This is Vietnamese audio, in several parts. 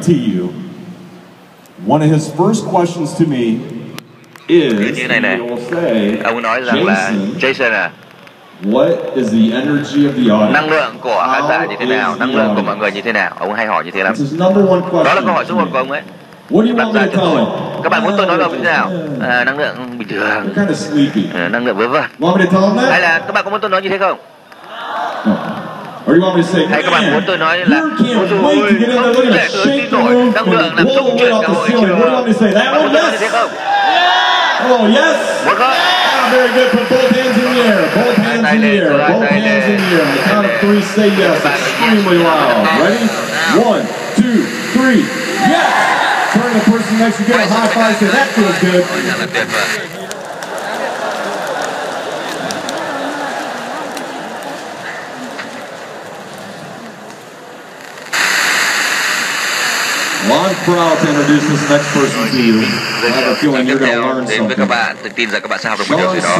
guarantee you, one of his first questions to me is, như này này, he will say, ông nói rằng là Jason à, what is the energy of the audience? Năng lượng của khán giả như thế nào? Năng lượng của mọi người như thế nào? Ông hay hỏi như thế lắm. Đó là câu hỏi số 1 của ông ấy. Đặt ra cho tôi. Các bạn muốn tôi nói là như thế nào? Năng lượng bình thường, năng lượng vớ vẩn. Hay là các bạn có muốn tôi nói như thế không? Hay các bạn muốn tôi nói là ôi dồi ôi, không thể tin nổi, năng lượng làm rung chuyển cả hội trường. Các bạn muốn tôi nói như thế không? Muốn không? Very good. Put both hands in the air. Both hands in the air. Both hands in the air. On the count of 3, say yes extremely loud. Ready? 1, 2, 3. Yes! Turn the person next to you, get a high five, say that feels good. Well, I'm proud to introduce this next person to you. I have a feeling you're going to learn something. Với các bạn, tôi tin rằng các bạn sẽ học được một điều gì đó.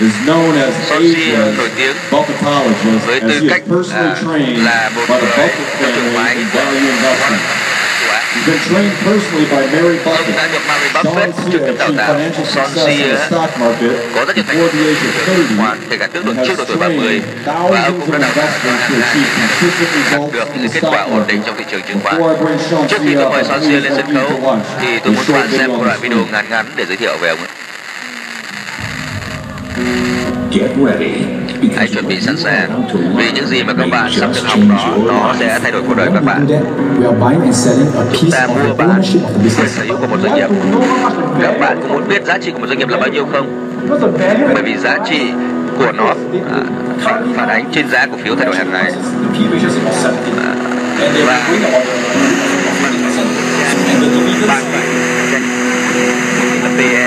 Is known as Asia's Buffetologist, as he is personally trained by the Buffett family in value investing. He's been trained personally by Mary Buffett. Sean Sia achieved financial success in the stock market before the age of 30 and has trained thousands of investors to achieve consistent results in the stock market. Before I bring Sean Sia up, I need to take you to lunch. Tôi muốn các bạn xem một đoạn video ngắn để giới thiệu về ông ấy. Hãy chuẩn bị sẵn sàng, vì những gì mà các bạn sắp được học đó, nó sẽ thay đổi cuộc đời các bạn. Chúng ta mua bán quyền sở hữu của một doanh nghiệp. Các bạn có muốn biết giá trị của một doanh nghiệp là bao nhiêu không? Bởi vì giá trị của nó phản ánh trên giá cổ phiếu thay đổi hàng ngày. Và bạn phải là PE.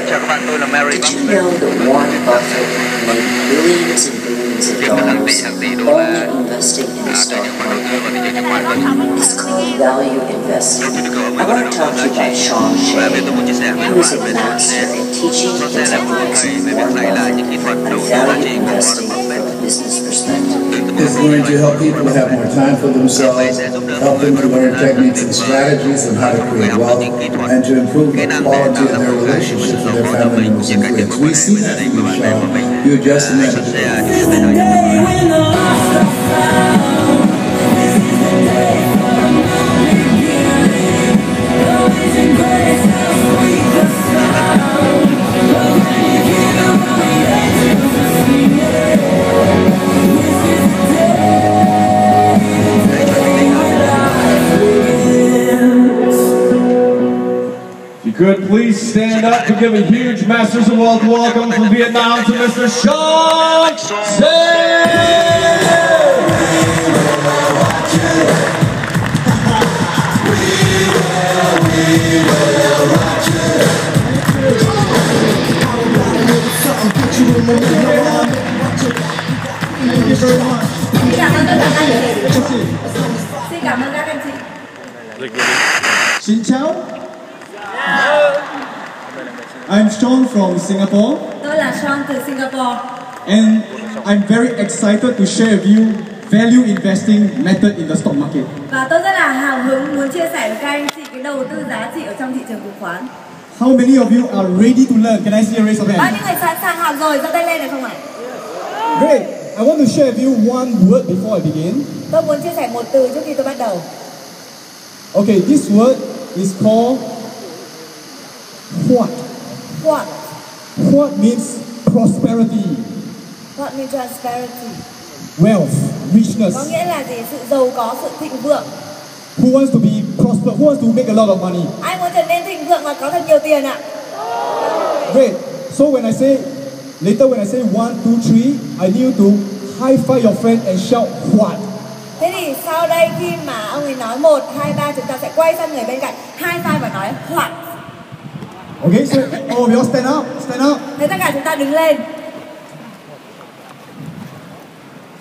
Chào các bạn, tôi là Mary Buffett. Did you know that Warren Buffett made billions and billions of dollars only investing in the stock market? It's called value investing. I want to talk to you about Sean Shea, who is a master at teaching the techniques of Warren Buffett on value investing from a business perspective. It's going to help people to have more time for themselves, help them to learn techniques and strategies on how to create wealth, and to improve the quality of their relationships with their family members and friends. We see that in you, Sean. You adjust and Could please stand up to give a huge Masters of Wealth welcome from Vietnam to Mr. Sean Shea! Xin cảm ơn các anh chị. Xin chào. I'm Sean from Singapore. Tôi là Sean từ Singapore. And I'm very excited to share with you value investing method in the stock market. Và tôi rất là hào hứng muốn chia sẻ với các anh chị cái đầu tư giá trị ở trong thị trường chứng khoán. How many of you are ready to learn? Can I see a raise of hand? Bao nhiêu người sẵn sàng học rồi, giơ tay lên được không ạ? Great. I want to share with you one word before I begin. Tôi muốn chia sẻ một từ trước khi tôi bắt đầu. Okay, this word is called what? What? What means prosperity? What means prosperity? Wealth, richness. Có nghĩa là gì? Sự giàu có, sự thịnh vượng. Who wants to be prosper? Who wants to make a lot of money? Ai muốn trở nên thịnh vượng và có thật nhiều tiền ạ? Great. So when I say later, when I say 1, 2, 3, I need you to high five your friend and shout what? Thế thì sau đây khi mà ông ấy nói 1, 2, 3, chúng ta sẽ quay sang người bên cạnh high five và nói what? Okay, so all of you stand up, stand up. Thế tất cả chúng ta đứng lên.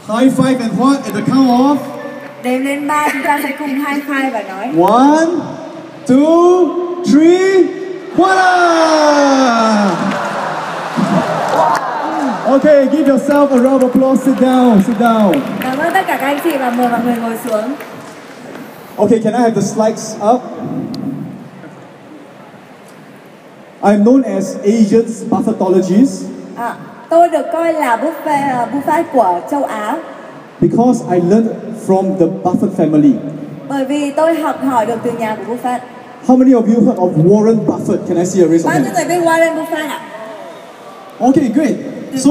High five and what at the count of? Đếm đến 3 chúng ta sẽ cùng high five và nói 1, 2, 3, what? Okay, give yourself a round of applause. Sit down, sit down. Cảm ơn tất cả các anh chị và mời mọi người ngồi xuống. Okay, can I have the slides up? I'm known as Asia's Buffetologist Tôi được coi là Buffet của châu Á because I learned from the Buffett family. bởi vì tôi học hỏi được từ nhà của Buffett. How many of you heard of Warren Buffett? Can I see a raise of Bao nhiêu hand? người biết Warren Buffett ạ? Okay, great. So,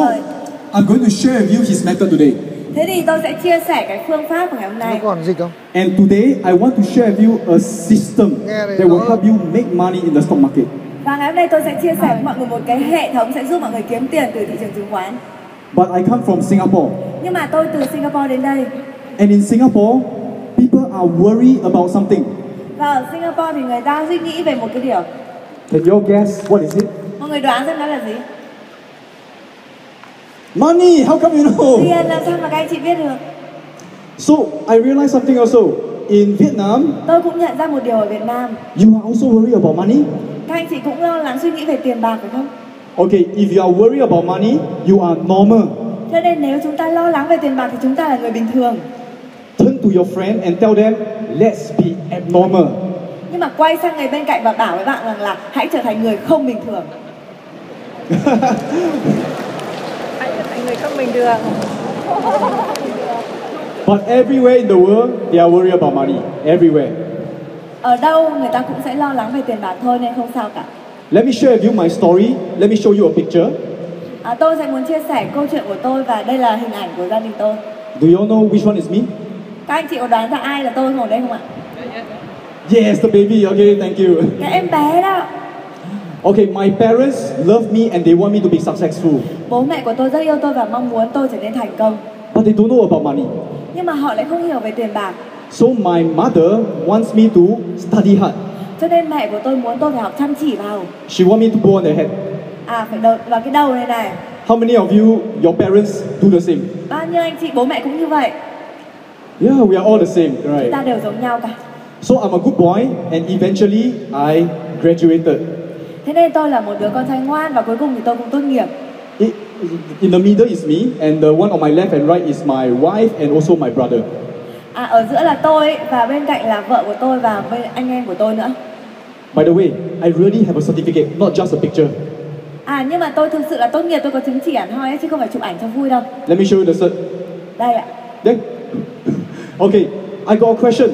I'm going to share with you his method today. Thế thì tôi sẽ chia sẻ cái phương pháp của ngày hôm nay. Còn dịch không? And today, I want to share with you a system that will help you make money in the stock market. Và ngày hôm nay tôi sẽ chia sẻ với mọi người một cái hệ thống sẽ giúp mọi người kiếm tiền từ thị trường chứng khoán. But I come from Singapore. Nhưng mà tôi từ Singapore đến đây. And in Singapore, people are worried about something. Và ở Singapore thì người ta suy nghĩ về một cái điều. Can you all guess what is it? Mọi người đoán xem nó là gì? Money! How come you know? Tiền làm sao mà các anh chị biết được? So, I realized something also. In Vietnam, Tôi cũng nhận ra một điều ở Việt Nam. you are also worried about money? Các anh chị cũng lo lắng suy nghĩ về tiền bạc phải không? Okay, if you are worried about money, you are normal. Cho nên nếu chúng ta lo lắng về tiền bạc thì chúng ta là người bình thường. Turn to your friend and tell them, let's be abnormal. Nhưng mà quay sang người bên cạnh và bảo với bạn rằng là hãy trở thành người không bình thường. Hãy trở thành người không bình thường. But everywhere in the world, they are worried about money. Everywhere. Ở đâu người ta cũng sẽ lo lắng về tiền bạc thôi nên không sao cả. Let me share with you my story. Let me show you a picture. Tôi sẽ muốn chia sẻ câu chuyện của tôi và đây là hình ảnh của gia đình tôi. Do you all know which one is me? Các anh chị có đoán ra ai là tôi ngồi đây không ạ? Yes, the baby. Okay, thank you. Cái em bé đó. Okay, my parents love me and they want me to be successful. Bố mẹ của tôi rất yêu tôi và mong muốn tôi trở nên thành công. But they don't know about money. Nhưng mà họ lại không hiểu về tiền bạc. So my mother wants me to study hard. Cho nên mẹ của tôi muốn tôi phải học chăm chỉ vào. She wants me to go on the head. Phải vào cái đầu này này. How many of you, your parents do the same? Bao nhiêu anh chị bố mẹ cũng như vậy. Yeah, we are all the same, Chúng right? ta đều giống nhau cả. So I'm a good boy and eventually I graduated. Thế nên tôi là một đứa con trai ngoan và cuối cùng thì tôi cũng tốt nghiệp. In the middle is me and the one on my left and right is my wife and also my brother. Ở giữa là tôi và bên cạnh là vợ của tôi và bên anh em của tôi nữa. By the way, I really have a certificate, not just a picture. Nhưng mà tôi thực sự là tốt nghiệp, tôi có chứng chỉ hẳn hoi ấy, chứ không phải chụp ảnh cho vui đâu. Let me show you the cert. Đây ạ. There. Okay, I got a question.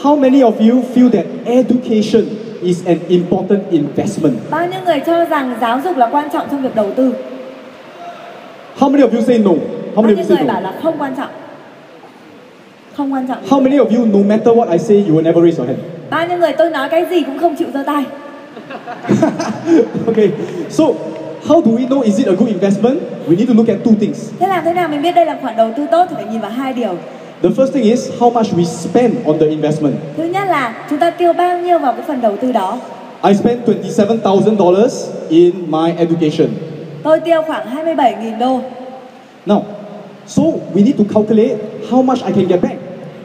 How many of you feel that education is an important investment? Bao nhiêu người cho rằng giáo dục là quan trọng trong việc đầu tư? How many of you say no? How Bao many nhiêu of you say người bảo no? là không quan trọng? Không quan trọng. How many of you, no matter what I say, you will never raise your hand? Bao nhiêu người tôi nói cái gì cũng không chịu giơ tay? Okay, so how do we know is it a good investment? We need to look at two things. Thế làm thế nào mình biết đây là khoản đầu tư tốt thì phải nhìn vào hai điều. The first thing is how much we spend on the investment. Thứ nhất là chúng ta tiêu bao nhiêu vào cái phần đầu tư đó. I spent $27,000 in my education. Tôi tiêu khoảng 27.000 đô. Now, so we need to calculate how much I can get back.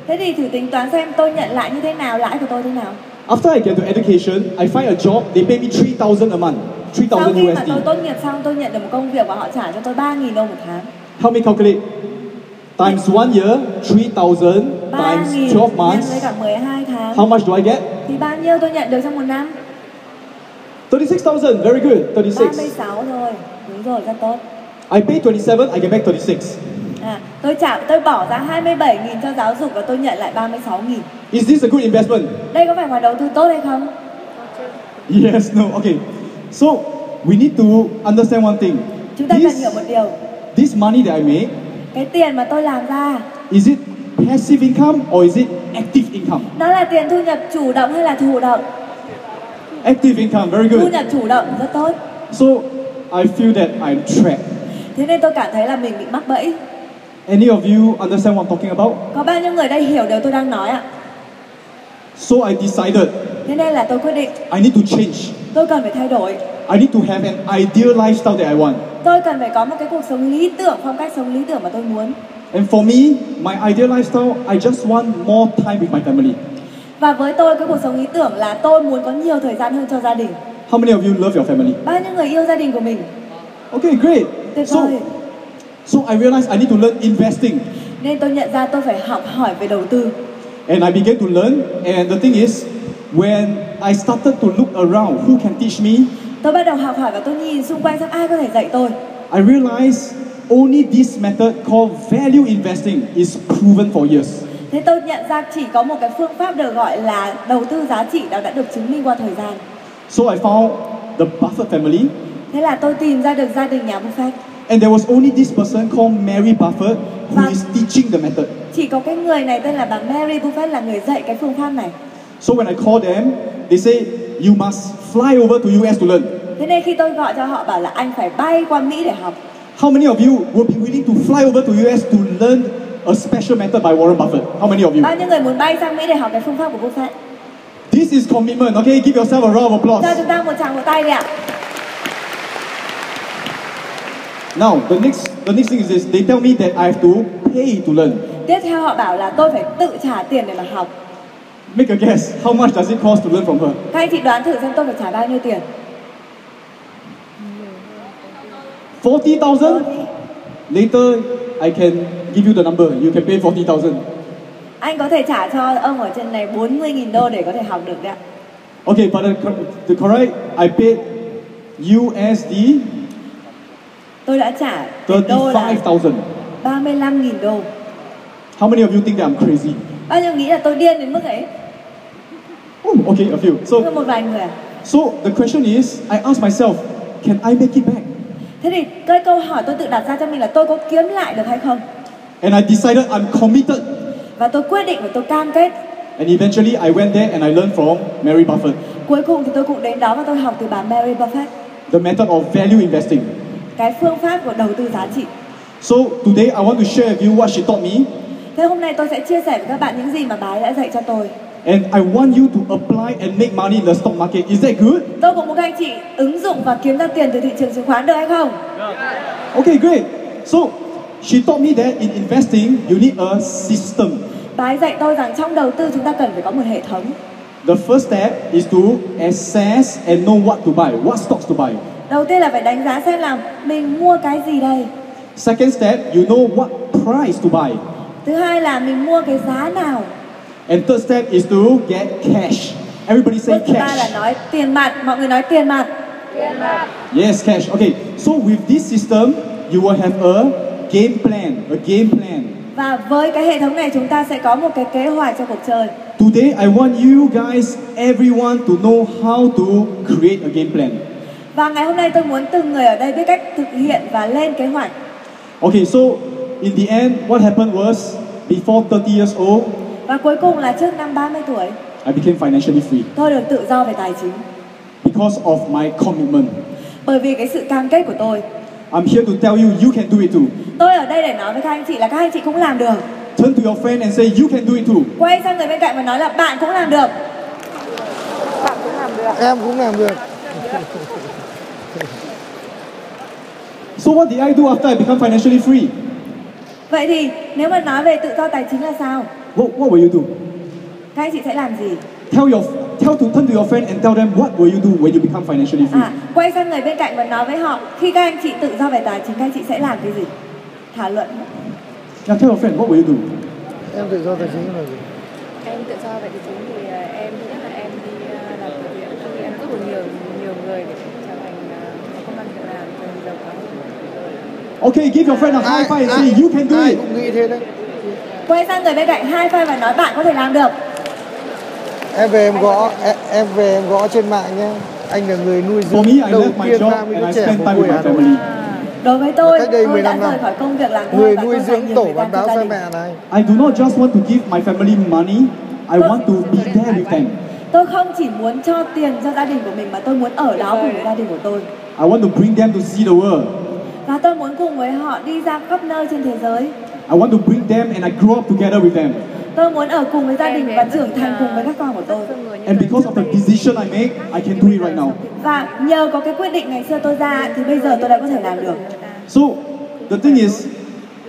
Thế thì thử tính toán xem tôi nhận lại như thế nào, lãi của tôi thế nào. After I get to education, I find a job. They pay me $3,000 a month, $3,000 Sau khi mà USD. tôi tốt nghiệp xong, tôi nhận được một công việc và họ trả cho tôi 3.000 đô một tháng. Help me calculate. Times 1 year, 3,000 times 12 nhân months. với cả 12 tháng. How much do I get? Thì bao nhiêu tôi nhận được trong một năm? 36,000. Very good. 36. 36 thôi. Đúng rồi, rất tốt. I pay 27, I get back 36. Tôi bỏ ra 27.000 cho giáo dục và tôi nhận lại 36.000. Is this a good investment? Đây có phải khoản đầu tư tốt hay không? Yes, no, okay. So, we need to understand one thing. Chúng ta cần hiểu một điều. This money that I make, cái tiền mà tôi làm ra, is it passive income or is it active income? Nó là tiền thu nhập chủ động hay là thụ động? Active income, very good. Thu nhập chủ động rất tốt. So, I feel that I'm trapped. Thế nên tôi cảm thấy là mình bị mắc bẫy. Any of you understand what I'm talking about? Có bao nhiêu người đây hiểu điều tôi đang nói ạ? So I decided Thế nên là tôi quyết định I need to change. tôi cần phải thay đổi. I need to have an ideal lifestyle that I want. Tôi cần phải có một cái cuộc sống lý tưởng, phong cách sống lý tưởng mà tôi muốn. And for me, my ideal lifestyle, I just want more time with my family. Và với tôi, cái cuộc sống lý tưởng là tôi muốn có nhiều thời gian hơn cho gia đình. How many of you love your family? Bao nhiêu người yêu gia đình của mình? Okay, great. Tuyệt So, vời. So I realized I need to learn investing. Nên tôi nhận ra tôi phải học hỏi về đầu tư. And I began to learn. And the thing is, when I started to look around, who can teach me? Tôi bắt đầu học hỏi và tôi nhìn xung quanh xem ai có thể dạy tôi. I realized only this method called value investing is proven for years. Thế tôi nhận ra chỉ có một cái phương pháp được gọi là đầu tư giá trị đã được chứng minh qua thời gian. So I found the Buffett family. Thế là tôi tìm ra được gia đình nhà Buffett. And there was only this person called Mary Buffett who is teaching the method. Chỉ có cái người này tên là bà Mary Buffett là người dạy cái phương pháp này. So when I called them, they say you must fly over to US to learn. Thế nên khi tôi gọi cho họ bảo là anh phải bay qua Mỹ để học. How many of you will be willing to fly over to US to learn a special method by Warren Buffett? How many of you? Bao nhiêu người muốn bay sang Mỹ để học cái phương pháp của Buffett? This is commitment. Okay, give yourself a round of applause. Cho chúng ta một tràng vỗ tay đi ạ. Now, the next thing is this. They tell me that I have to pay to learn. Tiếp theo họ bảo là tôi phải tự trả tiền để mà học. Make a guess. How much does it cost to learn from her? Các anh chị đoán thử xem tôi phải trả bao nhiêu tiền? 40,000? Later, I can give you the number. You can pay 40,000. Anh có thể trả cho ông ở trên này 40.000 đô để có thể học được đấy ạ. Okay, but the correct, I paid USD Tôi đã trả đô là 35,000. 35.000 đô. How many of you think that I'm crazy? Bao nhiêu nghĩ là tôi điên đến mức ấy? Oh, okay, a few. So, Một vài người à? so the question is, I ask myself, can I make it back? Thế thì cái câu hỏi tôi tự đặt ra cho mình là tôi có kiếm lại được hay không? And I decided I'm committed. Và tôi quyết định và tôi cam kết. And eventually I went there and I learned from Mary Buffett. Cuối cùng thì tôi cũng đến đó và tôi học từ bà Mary Buffett. The method of value investing. Cái phương pháp của đầu tư giá trị. So today I want to share with you what she taught me. Thế hôm nay tôi sẽ chia sẻ với các bạn những gì mà bà ấy đã dạy cho tôi. And I want you to apply and make money in the stock market. Is that good? Tôi cũng muốn các anh chị ứng dụng và kiếm ra tiền từ thị trường chứng khoán được hay không? Okay, great. So she taught me that in investing you need a system. Bà ấy dạy tôi rằng trong đầu tư chúng ta cần phải có một hệ thống. The first step is to assess and know what to buy, what stocks to buy. Đầu tiên là phải đánh giá xem là mình mua cái gì đây. Second step, you know what price to buy. Thứ hai là mình mua cái giá nào. And third step is to get cash. Everybody say Bước thứ ba là cash. nói tiền mặt. Mọi người nói tiền mặt. Tiền mặt. Yes, cash. Okay. So with this system, you will have a game plan. A game plan. Và với cái hệ thống này chúng ta sẽ có một cái kế hoạch cho cuộc chơi. Today I want you guys, everyone to know how to create a game plan. Và ngày hôm nay tôi muốn từng người ở đây biết cách thực hiện và lên kế hoạch. Okay, so in the end, what happened was before 30 years old, Và cuối cùng là trước năm 30 tuổi, I became financially free tôi được tự do về tài chính. because of my commitment. Bởi vì cái sự cam kết của tôi. I'm here to tell you, you can do it too. Tôi ở đây để nói với các anh chị là các anh chị cũng làm được. Turn to your friend and say, you can do it too. Quay sang người bên cạnh và nói là bạn cũng làm được. Bạn cũng làm được. Em cũng làm được. So what did I do after I become financially free? Vậy thì nếu mà nói về tự do tài chính là sao? What will you do? Các anh chị sẽ làm gì? Turn to your friend and tell them what will you do when you become financially free. Quay sang người bên cạnh và nói với họ khi các anh chị tự do về tài chính các anh chị sẽ làm cái gì? Thảo luận. Now tell your friend, what will you do? Em tự do tài chính là gì? Em tự do về tài chính thì em thứ nhất là em đi làm từ thiện, em giúp được nhiều người để trở thành công ăn việc làm, thành giàu có. Okay, give your friend a high five and say you can do ai it. cũng nghĩ thế đấy. Quay sang người bên cạnh high five và nói bạn có thể làm được. Em về em gõ trên mạng nhé. Anh là người nuôi For dưỡng me, I đầu left my tiên job 30 đứa and I trẻ spent mồ time côi with Hà my Nội. family. Đối với tôi Cách đây đã 15 rời năm. khỏi công việc làm thuê Người và nuôi tôi dưỡng dành nhiều tổ thời bán gian cho báo gia cha đình. mẹ này. I do not just want to give my family money, I want to be there with them. Tôi không chỉ muốn cho tiền cho gia đình của mình mà tôi muốn ở đó cùng với gia đình của tôi. I want to bring them to see the world. Và tôi muốn cùng với họ đi ra khắp nơi trên thế giới. I want to bring them and I grow up together with them. Tôi muốn ở cùng với gia đình và trưởng thành cùng với các con của tôi. And because of the decision I make, I can do it right now. Và nhờ có cái quyết định ngày xưa tôi ra thì bây giờ tôi đã có thể làm được. So, the thing is,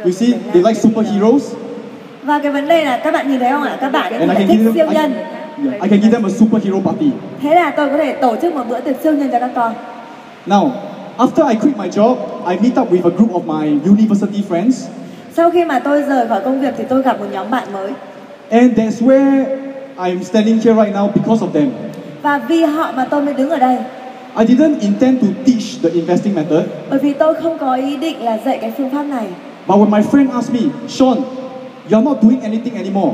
you see, they like superheroes. Và cái vấn đề là các bạn nhìn thấy không ạ? Các bạn And I ấy can thích give siêu them, nhân. I can give them a superhero party. Thế là tôi có thể tổ chức một bữa tiệc siêu nhân cho các con. Now, After I quit my job, I meet up with a group of my university friends. Sau khi mà tôi rời khỏi công việc thì tôi gặp một nhóm bạn mới. And that's where I'm standing here right now because of them. Và vì họ mà tôi mới đứng ở đây. I didn't intend to teach the investing method. Bởi vì tôi không có ý định là dạy cái phương pháp này. But when my friend asked me, Sean, you're not doing anything anymore.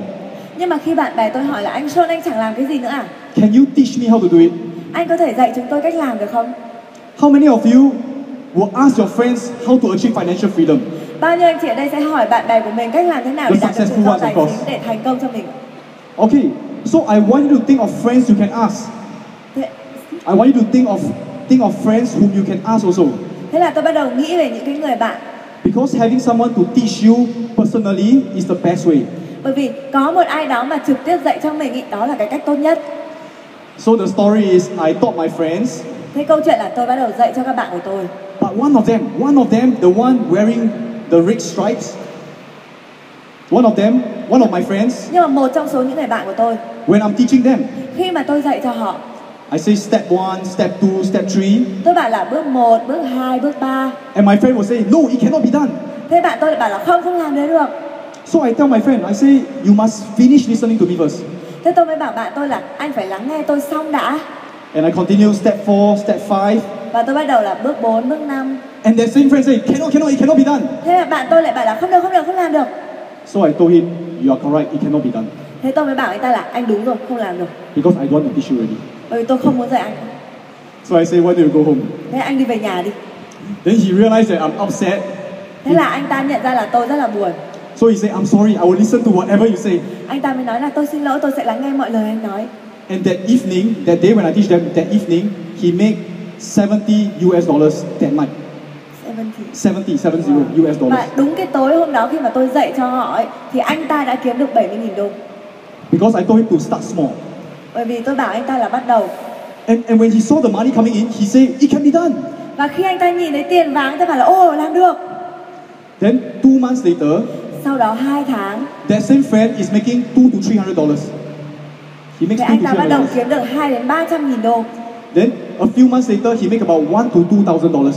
Nhưng mà khi bạn bè tôi hỏi là anh Sean, anh chẳng làm cái gì nữa à? Can you teach me how to do it? Anh có thể dạy chúng tôi cách làm được không? How many of you will ask your friends how to achieve financial freedom? Bao nhiêu anh chị ở đây sẽ hỏi bạn bè của mình cách làm thế nào để đạt được tự do tài chính để thành công cho mình? Okay, so I want you to think of friends you can ask. I want you to think of friends whom you can ask also. Thế là tôi bắt đầu nghĩ về những cái người bạn. Because having someone to teach you personally is the best way. Bởi vì có một ai đó mà trực tiếp dạy cho mình ý, đó là cái cách tốt nhất. So the story is I taught my friends. Thế câu chuyện là tôi bắt đầu dạy cho các bạn của tôi. But one of them, the one wearing the red stripes, one of my friends. Nhưng mà một trong số những người bạn của tôi, when I'm teaching them, khi mà tôi dạy cho họ, I say step 1, step 2, step 3. Tôi bảo là bước 1, bước 2, bước 3. And my friend will say, no, it cannot be done. Thế bạn tôi lại bảo là không làm đấy được. So I tell my friend, I say, you must finish listening to me first. Thế tôi mới bảo bạn tôi là anh phải lắng nghe tôi xong đã. And I continue step 4, step 5. Và tôi bắt đầu là bước 4, bước 5. And that same friend say, it cannot be done. Thế là bạn tôi lại bảo là không làm được. So I told him, you are correct, it cannot be done. Thế tôi mới bảo anh ta là anh đúng rồi, không làm được. Because I don't want to teach you already. Bởi vì tôi không muốn dạy anh. So I say, why do you go home? Thế anh đi về nhà đi. Then he realized that I'm upset. Thế là anh ta nhận ra là tôi rất là buồn. So he said, I'm sorry, I will listen to whatever you say. Anh ta mới nói là tôi xin lỗi, tôi sẽ lắng nghe mọi lời anh nói. And that evening, that day when I teach them, that evening, he made $70 that night. 70 US dollars. Và đúng cái tối hôm đó khi mà tôi dạy cho họ ấy, thì anh ta đã kiếm được $70.000. Because I told him to start small. Bởi vì tôi bảo anh ta là bắt đầu. And when he saw the money coming in, he said, it can be done. Và khi anh ta nhìn thấy tiền vàng, anh ta bảo là ô, làm được. Then 2 months later, sau đó 2 tháng, that same friend is making $200 to $300. He makes anh ta bắt đầu kiếm được $200.000 đến $300.000. Then a few months later, he make about $1,000 to $2,000.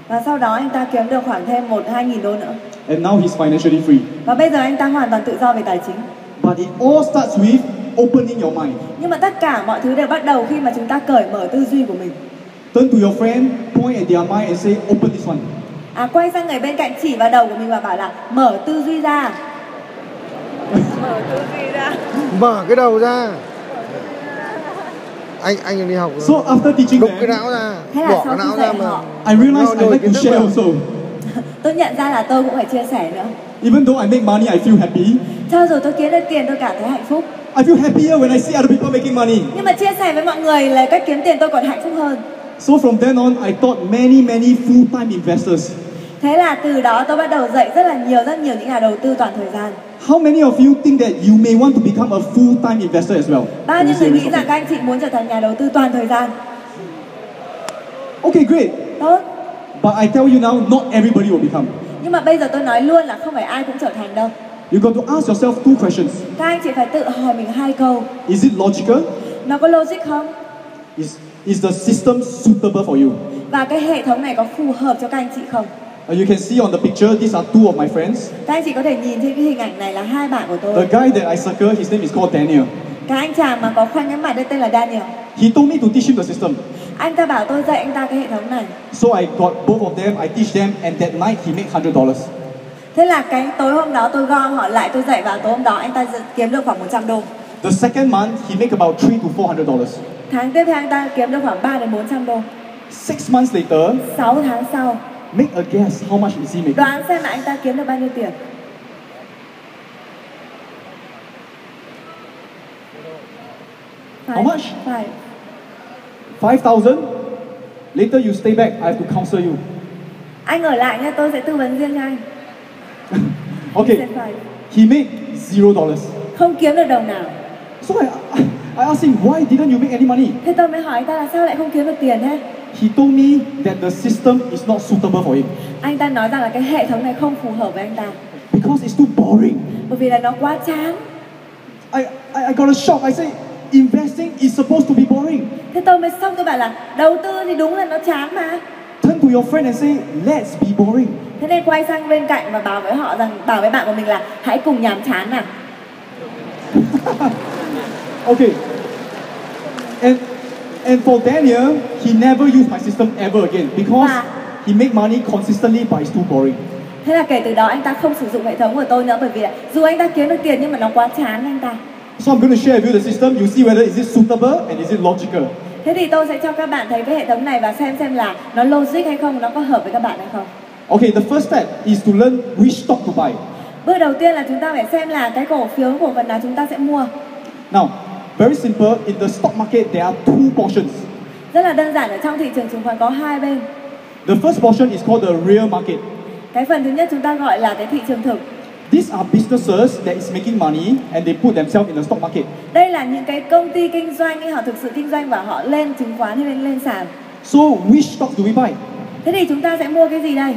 Và sau đó anh ta kiếm được khoảng thêm $1-2.000 nữa. And now he's financially free. Và bây giờ anh ta hoàn toàn tự do về tài chính. But it all starts with opening your mind. Nhưng mà tất cả mọi thứ đều bắt đầu khi mà chúng ta cởi mở tư duy của mình. Turn to your friend, point at their mind and say, open this one. Quay sang người bên cạnh chỉ vào đầu của mình và bảo là mở tư duy ra. Mở tư duy ra. Mở cái đầu ra. Anh đi học rồi. So after teaching đục them, cái não ra. Thế là sau khi dạy họ, I realized I like to share also. Tôi nhận ra là tôi cũng phải chia sẻ nữa. Even though I make money, I feel happy. Cho dù tôi kiếm được tiền, tôi cảm thấy hạnh phúc. I feel happier when I see other people making money. Nhưng mà chia sẻ với mọi người là cách kiếm tiền tôi còn hạnh phúc hơn. So from then on, I taught many full-time investors. Thế là từ đó tôi bắt đầu dạy rất nhiều những nhà đầu tư toàn thời gian. How many of you think that you may want to become a full-time investor as well? Bao nhiêu người nghĩ rằng các anh chị muốn trở thành nhà đầu tư toàn thời gian? Okay, great. Tốt. But I tell you now, not everybody will become. Nhưng mà bây giờ tôi nói luôn là không phải ai cũng trở thành đâu. You got to ask yourself 2 questions. Các anh chị phải tự hỏi mình 2 câu. Is it logical? Nó có logic không? Is the system suitable for you? Và cái hệ thống này có phù hợp cho các anh chị không? You can see on the picture, these are 2 of my friends. Các anh chị có thể nhìn thấy cái hình ảnh này là 2 bạn của tôi. The guy that I circle, his name is called Daniel. Cái anh chàng mà có khoanh cái mặt đây tên là Daniel. He told me to teach him the system. Anh ta bảo tôi dạy anh ta cái hệ thống này. So I got both of them, I teach them, and that night he made $100. Thế là cái tối hôm đó tôi gom họ lại, tôi dạy vào tối hôm đó anh ta kiếm được khoảng $100. The second month he make about $300 to $400. Tháng tiếp theo anh ta kiếm được khoảng $300 đến $400. 6 months later, 6 tháng sau, make a guess how much is he making? đoán xem là anh ta kiếm được bao nhiêu tiền. How much? 5,000. Later you stay back, I have to counsel you. Anh ở lại nha, tôi sẽ tư vấn riêng cho anh. Okay. He made $0. Không kiếm được đồng nào. So I asked him, why didn't you make any money? Thế tôi mới hỏi anh ta là sao lại không kiếm được tiền thế? He told me that the system is not suitable for him. Anh ta nói rằng là cái hệ thống này không phù hợp với anh ta. Because it's too boring. Bởi vì là nó quá chán. I got a shock. I say, investing is supposed to be boring. Thế tôi mới xong, tôi bảo là đầu tư thì đúng là nó chán mà. 10 turn to your friend and say, let's be boring. Thế nên quay sang bên cạnh và bảo với bạn của mình là hãy cùng nhàm chán nào. Okay. And for Daniel, he never used my system ever again because he make money consistently but it's too boring. Thế là kể từ đó anh ta không sử dụng hệ thống của tôi nữa, bởi vì dù anh ta kiếm được tiền nhưng mà nó quá chán anh ta. So I'm going to share with you the system. You see whether is it suitable and is it logical. Thế thì tôi sẽ cho các bạn thấy cái hệ thống này và xem là nó logic hay không, nó có hợp với các bạn hay không. Okay, the first step is to learn which stock to buy. Bước đầu tiên là chúng ta phải xem là cái cổ phiếu cổ phần nào chúng ta sẽ mua. Now, very simple. In the stock market, there are two portions. Rất là đơn giản, ở trong thị trường chứng khoán có hai bên. The first portion is called the real market. Cái phần thứ nhất chúng ta gọi là cái thị trường thực. These are businesses that is making money and they put themselves in the stock market. Đây là những cái công ty kinh doanh ấy, họ thực sự kinh doanh và họ lên chứng khoán hay lên sàn. So which stock do we buy? Thế thì chúng ta sẽ mua cái gì đây?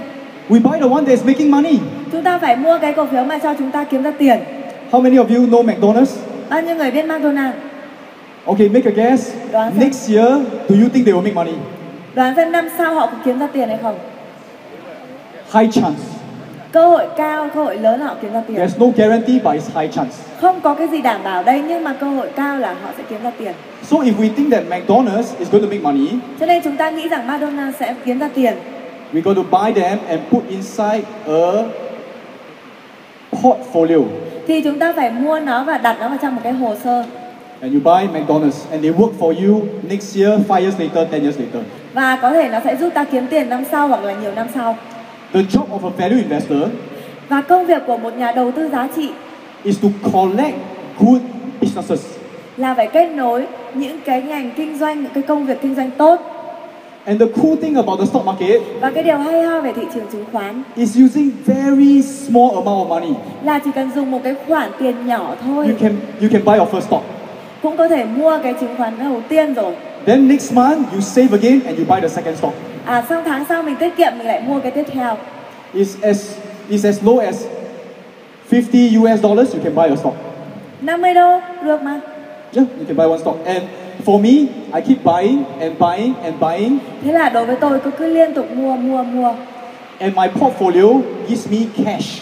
We buy the one that is making money. Chúng ta phải mua cái cổ phiếu mà cho chúng ta kiếm ra tiền. How many of you know McDonald's? Bao nhiêu người biết McDonald's? Okay, make a guess. Next year, do you think they will make money? Đoán xem năm sau họ có kiếm ra tiền hay không? High chance. Cơ hội cao, cơ hội lớn là họ kiếm ra tiền. There's no guarantee, but it's high chance. Không có cái gì đảm bảo đây, nhưng mà cơ hội cao là họ sẽ kiếm ra tiền. So if we think that McDonald's is going to make money, cho nên chúng ta nghĩ rằng McDonald's sẽ kiếm ra tiền, we're going to buy them and put inside a portfolio. Thì chúng ta phải mua nó và đặt nó vào trong một cái hồ sơ. And you buy McDonald's and they work for you next year, 5 years later, 10 years later. Và có thể nó sẽ giúp ta kiếm tiền năm sau hoặc là nhiều năm sau. The job of a value investor và công việc của một nhà đầu tư giá trị is to collect good businesses. Là phải kết nối những cái ngành kinh doanh, những cái công việc kinh doanh tốt. And the cool thing about the stock market và cái điều hay ho về thị trường chứng khoán is using very small amount of money. Là chỉ cần dùng một cái khoản tiền nhỏ thôi. You can buy your first stock. Cũng có thể mua cái chứng khoán đầu tiên rồi. Then next month you save again and you buy the second stock. Sang tháng sau mình tiết kiệm, mình lại mua cái tiếp theo. It's as low as $50 you can buy a stock. $50 được mà. Yeah, you can buy one stock. And for me, I keep buying and buying and buying. Thế là đối với tôi cứ liên tục mua. And my portfolio gives me cash.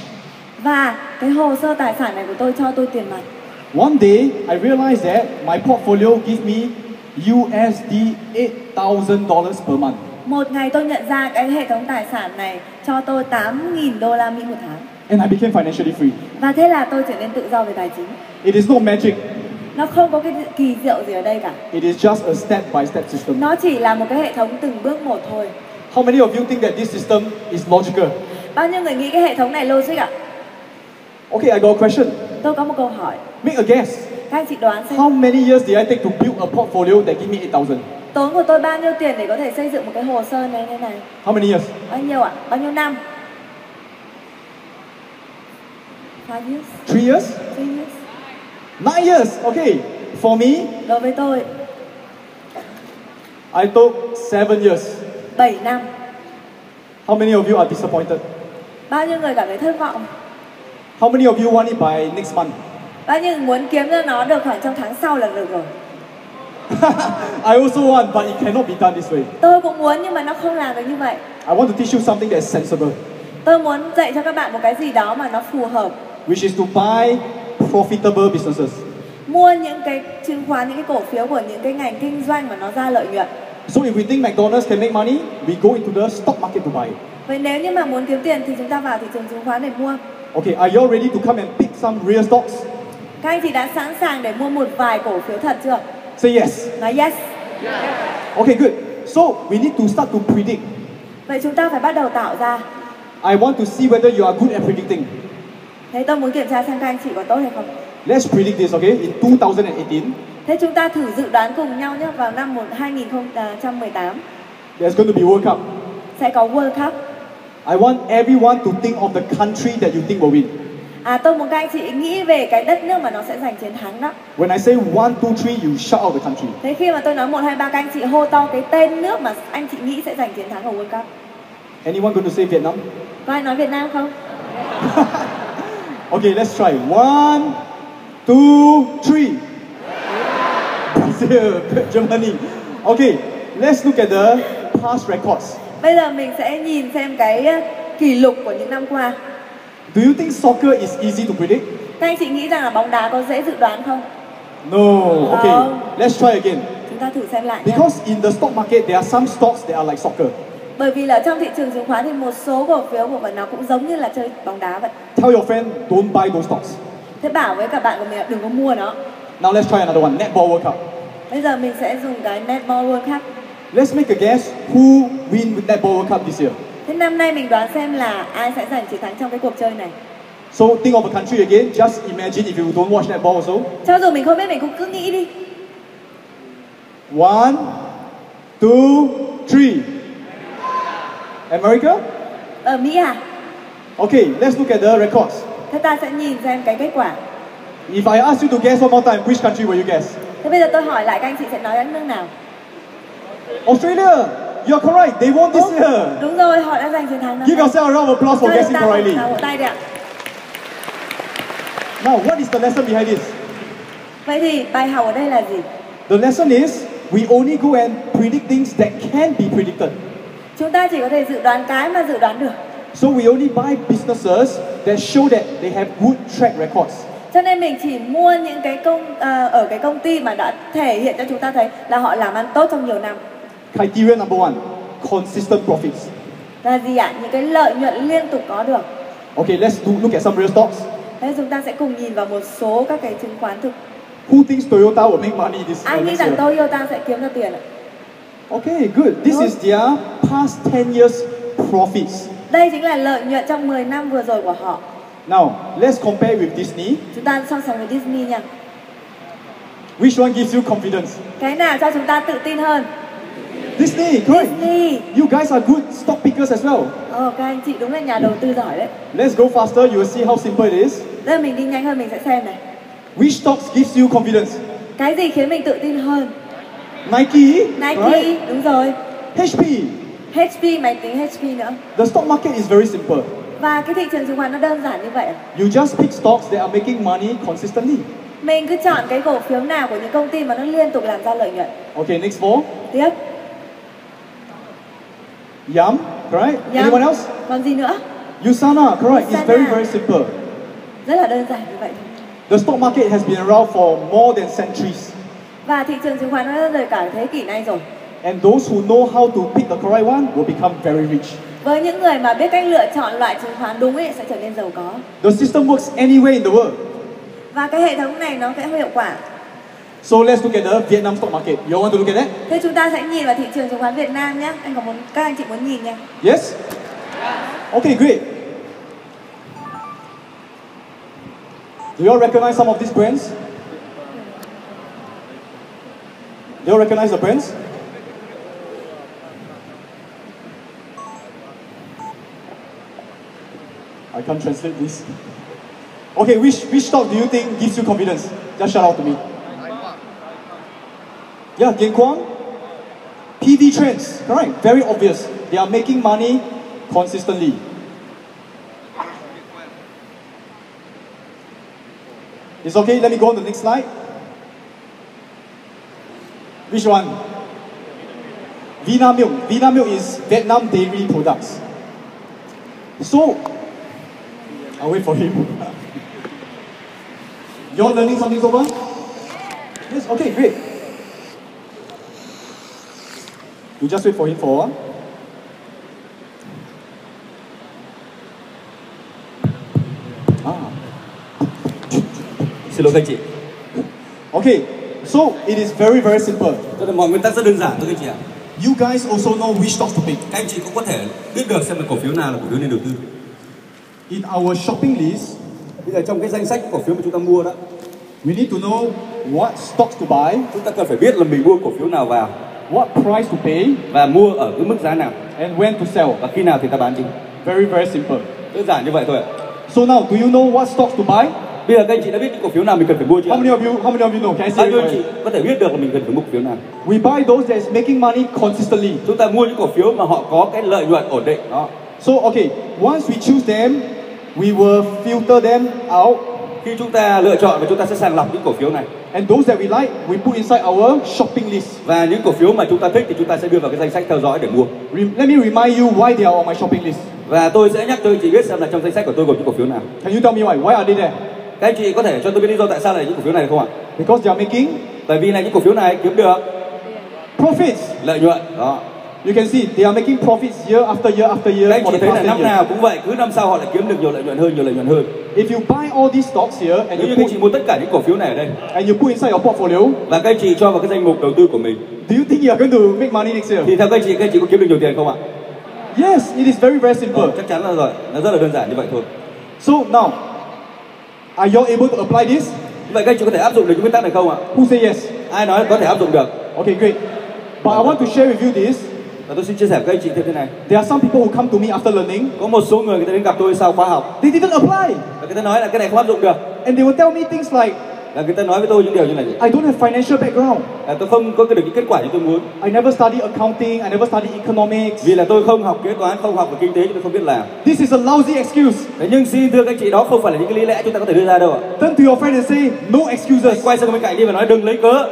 Và cái hồ sơ tài sản này của tôi cho tôi tiền mặt. One day, I realized that my portfolio gives me USD $8,000 per month. Một ngày tôi nhận ra cái hệ thống tài sản này cho tôi $8.000 Mỹ một tháng. And I became financially free. Và thế là tôi trở nên tự do về tài chính. It is no magic. Nó không có cái kỳ diệu gì ở đây cả. It is just a step by step system. Nó chỉ là một cái hệ thống từng bước một thôi. How many of you think that this system is logical? Bao nhiêu người nghĩ cái hệ thống này logic ạ? Okay, I got a question. Tôi có một câu hỏi. Make a guess. Các anh chị đoán xem. How many years did I take to build a portfolio that give me 8,000? Tốn của tôi bao nhiêu tiền để có thể xây dựng một cái hồ sơ này như này? How many years? Bao nhiêu ạ? Bao nhiêu năm? 5 years. 3 years? 3 years. 9 years. Okay. For me, đối với tôi, I took 7 years. 7 năm. How many of you are disappointed? Bao nhiêu người cảm thấy thất vọng? How many of you want it by next month? Bao nhiêu người muốn kiếm ra nó được khoảng trong tháng sau là được rồi? I also want, but it cannot be done this way. Tôi cũng muốn nhưng mà nó không làm được như vậy. I want to teach you something that's sensible. Tôi muốn dạy cho các bạn một cái gì đó mà nó phù hợp. Which is to buy profitable businesses. Mua những cái chứng khoán, những cái cổ phiếu của những cái ngành kinh doanh mà nó ra lợi nhuận. So if we think McDonald's can make money, we go into the stock market to buy. Vậy nếu như mà muốn kiếm tiền thì chúng ta vào thị trường chứng khoán để mua. Okay, are you ready to come and pick some real stocks? Các anh chị đã sẵn sàng để mua một vài cổ phiếu thật chưa? Say yes. Nói yes. Okay, good. So we need to start to predict. Vậy chúng ta phải bắt đầu tạo ra. I want to see whether you are good at predicting. Thế tôi muốn kiểm tra xem các anh chị có tốt hay không. Let's predict this, okay? In 2018. Thế chúng ta thử dự đoán cùng nhau nhé, vào năm 2018. There's going to be World Cup. Sẽ có World Cup. I want everyone to think of the country that you think will win. Tôi muốn các anh chị nghĩ về cái đất nước mà nó sẽ giành chiến thắng đó. When I say 1, 2, 3, you shout out the country. Thế khi mà tôi nói 1, 2, 3, các anh chị hô to cái tên nước mà anh chị nghĩ sẽ giành chiến thắng ở World Cup. Anyone going to say Vietnam? Có ai nói Việt Nam không? Okay, let's try. 1, 2, 3. Brazil, Germany. Okay, let's look at the past records. Bây giờ mình sẽ nhìn xem cái kỷ lục của những năm qua. Do you think soccer is easy to predict? Các anh chị nghĩ rằng là bóng đá có dễ dự đoán không? No. Okay, let's try again. Chúng ta thử xem lại nhé. Because in the stock market there are some stocks that are like soccer. Bởi vì là trong thị trường chứng khoán thì một số cổ phiếu của mình nó cũng giống như là chơi bóng đá vậy. Tell your friend don't buy those stocks. Thế bảo với cả bạn của mình là đừng có mua nó. Now let's try another one, netball World Cup. Bây giờ mình sẽ dùng cái netball World Cup. Let's make a guess who win with netball World Cup this year. Thế năm nay mình đoán xem là ai sẽ giành chiến thắng trong cái cuộc chơi này. So think of a country again. Just imagine if you don't watch netball also. Cho dù mình không biết mình cũng cứ nghĩ đi. 1, 2, 3. America? Ở Mỹ à? Okay, let's look at the records. Thế ta sẽ nhìn xem cái kết quả. If I ask you to guess one more time, which country will you guess? Thế bây giờ tôi hỏi lại các anh chị sẽ nói đến nước nào? Australia. You're correct. They won this year. Đúng rồi, họ đã giành chiến thắng. Give yourself a round of applause for guessing correctly. Vỗ tay đi ạ. Now, what is the lesson behind this? Vậy thì bài học ở đây là gì? The lesson is we only go and predict things that can be predicted. Chúng ta chỉ có thể dự đoán cái mà dự đoán được. So we only buy businesses that show that they have good track records. Cho nên mình chỉ mua những cái ở cái công ty mà đã thể hiện cho chúng ta thấy là họ làm ăn tốt trong nhiều năm. Criteria number 1, consistent profits. Là gì ạ? Những cái lợi nhuận liên tục có được. Okay, let's look at some real stocks. Thế chúng ta sẽ cùng nhìn vào một số các cái chứng khoán thực. Who thinks Toyota will make money this Ai nghĩ next rằng year? Toyota sẽ kiếm ra tiền ạ? Okay, good. This is their past 10 years profits. Đây chính là lợi nhuận trong 10 năm vừa rồi của họ. Now, let's compare with Disney. Chúng ta so sánh với Disney nha. Which one gives you confidence? Cái nào cho chúng ta tự tin hơn? Disney, correct. Disney. You guys are good stock pickers as well. Các anh chị đúng là nhà đầu tư giỏi đấy. Let's go faster, you will see how simple it is. Đây mình đi nhanh hơn mình sẽ xem này. Which stocks gives you confidence? Cái gì khiến mình tự tin hơn? Nike. Nike, right? Đúng rồi. HP. HP, máy tính HP nữa. The stock market is very simple. Và cái thị trường chứng khoán nó đơn giản như vậy. You just pick stocks that are making money consistently. Mình cứ chọn cái cổ phiếu nào của những công ty mà nó liên tục làm ra lợi nhuận. Okay, next four. Tiếp. Yum, correct? Yum. Anyone else? Còn gì nữa? Usana, correct. It's very simple. Rất là đơn giản như vậy. The stock market has been around for more than centuries. Và thị trường chứng khoán nó đã rời cả thế kỷ nay rồi. And those who know how to pick the correct one will become very rich. Với những người mà biết cách lựa chọn loại chứng khoán đúng ấy sẽ trở nên giàu có. The system works anywhere in the world. Và cái hệ thống này nó sẽ hiệu quả. So let's look at the Vietnam stock market. You want to look at that? Thế chúng ta sẽ nhìn vào thị trường chứng khoán Việt Nam nhé. Các anh chị muốn nhìn nha. Yes? Okay, great. Do you all recognize some of these brands? Do you all recognize the brands? I can't translate this. Okay, which stock do you think gives you confidence? Just shout out to me. Yeah, Dian Quang. PV Trends, correct? Very obvious. They are making money consistently. It's okay, let me go on to the next slide. Which one? Vinamilk. Vinamilk is Vietnam dairy products. So, I'll wait for him. You're learning something so far? Yes, okay, great. You just wait for him for a while. Xin lỗi các anh chị. Okay, so it is very simple. Tức là mọi nguyên tắc rất đơn giản thôi các anh chị ạ. You guys also know which stocks to pick. Các anh chị cũng có thể biết được xem là cổ phiếu nào là cổ phiếu nên đầu tư. In our shopping list, bây giờ trong cái danh sách cổ phiếu mà chúng ta mua đó, we need to know what stocks to buy. Chúng ta cần phải biết là mình mua cổ phiếu nào vào, what price to pay, và mua ở cái mức giá nào, and when to sell, và khi nào thì ta bán chị. Very simple. Đơn giản như vậy thôi ạ. So now, do you know what stocks to buy? Bây giờ các anh chị đã biết những cổ phiếu nào mình cần phải mua chưa? How many of you know? Can I see? Bao nhiêu anh chị có thể biết được là mình cần phải mua cổ phiếu nào? We buy those that's making money consistently. Chúng ta mua những cổ phiếu mà họ có cái lợi nhuận ổn định đó. So okay, once we choose them, we will filter them out. Khi chúng ta lựa chọn và chúng ta sẽ sàng lọc những cổ phiếu này. And those that we like, we put inside our shopping list. Và những cổ phiếu mà chúng ta thích thì chúng ta sẽ đưa vào cái danh sách theo dõi để mua. Let me remind you why they are on my shopping list. Và tôi sẽ nhắc cho anh chị biết xem là trong danh sách của tôi gồm những cổ phiếu nào. Can you tell me why? Why are they there? Các anh chị có thể cho tôi biết lý do tại sao lại những cổ phiếu này không ạ? Because they are making. Bởi vì là những cổ phiếu này kiếm được profits, lợi nhuận. Đó. You can see they are making profits year after year after year. Các anh chị thấy là năm nào cũng vậy, cứ năm sau họ lại kiếm được nhiều lợi nhuận hơn. If you buy all these stocks here and nếu như các anh chị mua tất cả những cổ phiếu này ở đây, and you put inside your portfolio, và các anh chị cho vào cái danh mục đầu tư của mình, do you think you are going to make money next year? Thì theo các anh chị có kiếm được nhiều tiền không ạ? Yes, it is very very simple. Chắc chắn là rồi, nó rất là đơn giản như vậy thôi. So now, are you able to apply this? Vậy các anh chị có thể áp dụng được những nguyên tắc này không ạ? Who say yes? Ai nói có thể áp dụng được? Okay, great. But I want to share with you this. Và tôi xin chia sẻ với các anh chị thêm thế này. There are some people who come to me after learning. Có một số người ta đến gặp tôi sau khóa học. They didn't apply. Và người ta nói là cái này không áp dụng được. And they will tell me things like. Và người ta nói với tôi những điều như này. I don't have financial background. Tôi không có được những kết quả như tôi muốn. I never study accounting. I never study economics. Vì là tôi không học kế toán, không học về kinh tế, cho tôi không biết làm. This is a lousy excuse. Nhưng xin thưa các anh chị, đó không phải là những cái lý lẽ chúng ta có thể đưa ra đâu ạ. Turn to your friend and say no excuses. Quay sang bên cạnh đi và nói đừng lấy cớ.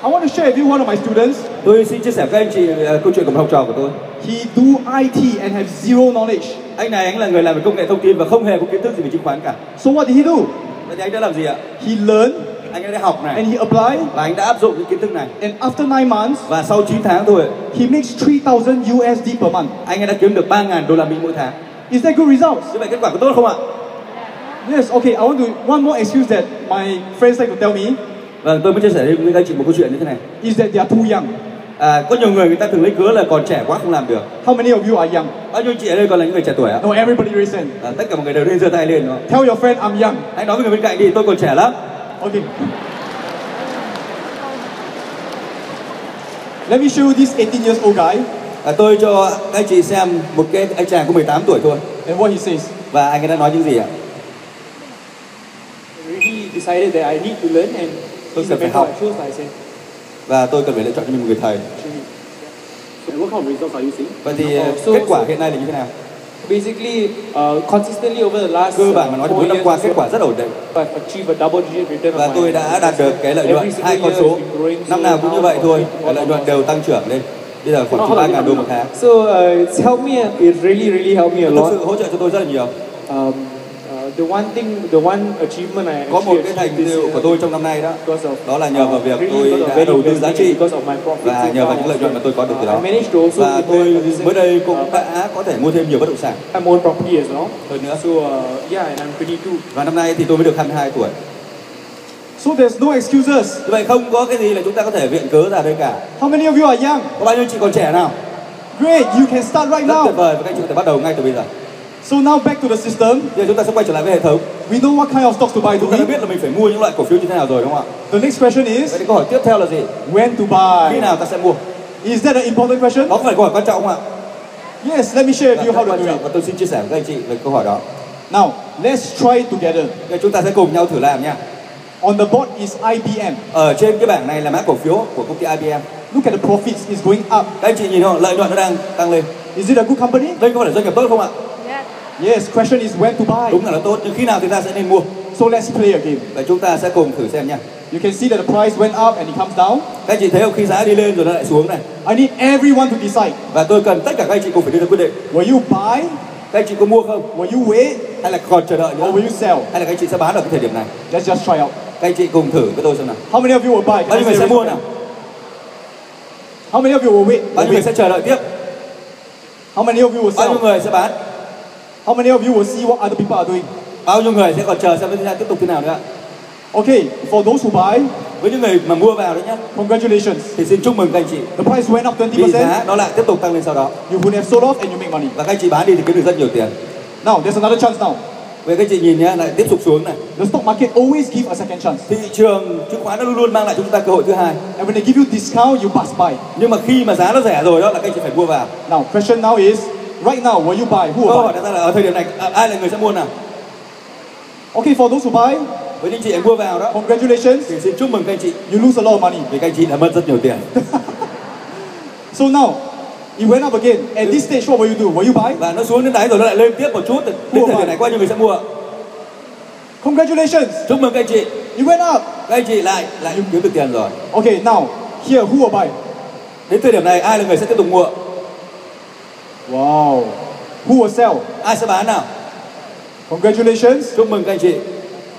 I want to share with you one of my students. Tôi xin chia sẻ với các anh chị câu chuyện của một học trò của tôi. He do IT and have zero knowledge. Anh này là người làm về công nghệ thông tin và không hề có kiến thức gì về chứng khoán cả. So what did he do? Vậy thì anh đã làm gì ạ? He learned. Anh đã học này. And he applied. Và anh đã áp dụng những kiến thức này. And after 9 months. Và sau 9 tháng thôi. He makes 3,000 USD per month. Anh đã kiếm được 3.000 đô la Mỹ mỗi tháng. Is that good results? Như vậy kết quả có tốt không ạ? Yes. Okay. I want to one more excuse that my friends like to tell me. Vâng, tôi muốn chia sẻ với các anh chị một câu chuyện như thế này. Is that they are too young? Có nhiều người ta thường lấy cớ là còn trẻ quá không làm được. How many of you are young? Bao nhiêu chị ở đây còn là những người trẻ tuổi ạ? No, everybody raise hand. Tất cả mọi người đều nên giơ tay lên đó. Tell your friend I'm young. Hãy nói với người bên cạnh đi, tôi còn trẻ lắm. Okay. Let me show you this 18 years old guy. Tôi cho các anh chị xem một cái anh chàng có 18 tuổi thôi. And what he says. Và anh ấy đã nói những gì ạ? Really decided that I need to learn and tôi cần phải học. I Và tôi cần phải lựa chọn cho mình một người thầy. What kind of results are you seeing? Vậy thì kết quả hiện nay là như thế nào? Basically, consistently over the last cơ bản mà nói 4 năm qua kết quả rất ổn định. Và tôi đã đạt được cái lợi nhuận 2 con số. Năm nào cũng như vậy thôi, cái lợi nhuận đều tăng trưởng lên. Bây giờ khoảng 3.000 đô một tháng. So it's helped me. It really helped me a lot. Thực sự hỗ trợ cho tôi rất là nhiều. The one achievement I có một cái thành tựu của tôi trong năm nay đó là nhờ vào việc tôi đã đầu tư giá trị và nhờ vào những lợi nhuận mà tôi có được từ đó. Và tôi mới đây cũng đã có thể mua thêm nhiều bất động sản. Hơn nữa. Và năm nay thì tôi mới được 22 tuổi. So there's no excuses. Vậy không có cái gì là chúng ta có thể viện cớ ra đây cả. How many of you are young? Có bao nhiêu chị còn trẻ nào? Great, you can start right now. Rất tuyệt vời, và các chị có thể bắt đầu ngay từ bây giờ. So now back to the system. Giờ chúng ta sẽ quay trở lại với hệ thống. We know what kind of stocks to buy. Chúng ta đã biết là mình phải mua những loại cổ phiếu như thế nào rồi đúng không ạ? The next question is. Vậy thì câu hỏi tiếp theo là gì? When to buy? Khi nào ta sẽ mua? Is that an important question? Đó có phải câu hỏi quan trọng không ạ? Yes, let me share with you how to do it. Và tôi xin chia sẻ với các anh chị về câu hỏi đó. Now, let's try together. Chúng ta sẽ cùng nhau thử làm nha. On the board is IBM. Ở trên cái bảng này là mã cổ phiếu của công ty IBM. Look at the profits is going up. Các anh chị nhìn không? Lợi nhuận nó đang tăng lên. Is it a good company? Đây có phải là doanh nghiệp tốt không ạ? Yes, question is when to buy. Đúng là nó tốt, nhưng khi nào thì ta sẽ nên mua? So let's play a game. Vậy chúng ta sẽ cùng thử xem nha. You can see that the price went up and it comes down. Các anh chị thấy không? Khi giá đi lên rồi nó lại xuống này. I need everyone to decide. Và tôi cần tất cả các anh chị cùng phải đưa ra quyết định. Will you buy? Các anh chị có mua không? Will you wait? Hay là còn chờ đợi nữa? Or will you sell? Hay là các anh chị sẽ bán ở cái thời điểm này? Let's just try out. Các anh chị cùng thử với tôi xem nào. How many of you will buy? Bao nhiêu người sẽ mua nào? How many of you will wait? Bao nhiêu người sẽ chờ đợi tiếp? How many of you will sell? Bao nhiêu người sẽ bán? How many of you will see what other people are doing? Bao nhiêu người sẽ còn chờ xem tiếp tục thế nào nữa? Okay, for those who buy, với những người mà mua vào đấy nhá, congratulations. Thì xin chúc mừng các anh chị. The price went up 20%. Vì giá nó lại tiếp tục tăng lên sau đó. You would have sold off and you make money. Và các anh chị bán đi thì kiếm được rất nhiều tiền. Now, there's another chance now. Vậy các anh chị nhìn nhá, lại tiếp tục xuống này. The stock market always give a second chance. Thị trường chứng khoán nó luôn luôn mang lại cho chúng ta cơ hội thứ hai. And when they give you discount, you must buy. Nhưng mà khi mà giá nó rẻ rồi đó là các anh chị phải mua vào. Now, question now is, right now, will you buy? Who will buy? Câu hỏi đặt ra là ở thời điểm này ai là người sẽ mua nào? Okay, for those who buy, với những chị em mua vào đó, congratulations. Thì xin chúc mừng các anh chị. You lose a lot of money. Vì các anh chị đã mất rất nhiều tiền. So now, It went up again. At this stage, what will you do? Will you buy? Và nó xuống đến đáy rồi nó lại lên tiếp một chút. Đến thời điểm này bao nhiêu người sẽ mua? Congratulations. Chúc mừng các anh chị. It went up. Các anh chị lại kiếm được tiền rồi. Okay, now here who will buy? Đến thời điểm này ai là người sẽ tiếp tục mua? Wow. Who will sell? Ai sẽ bán nào? Congratulations. Chúc mừng các anh chị.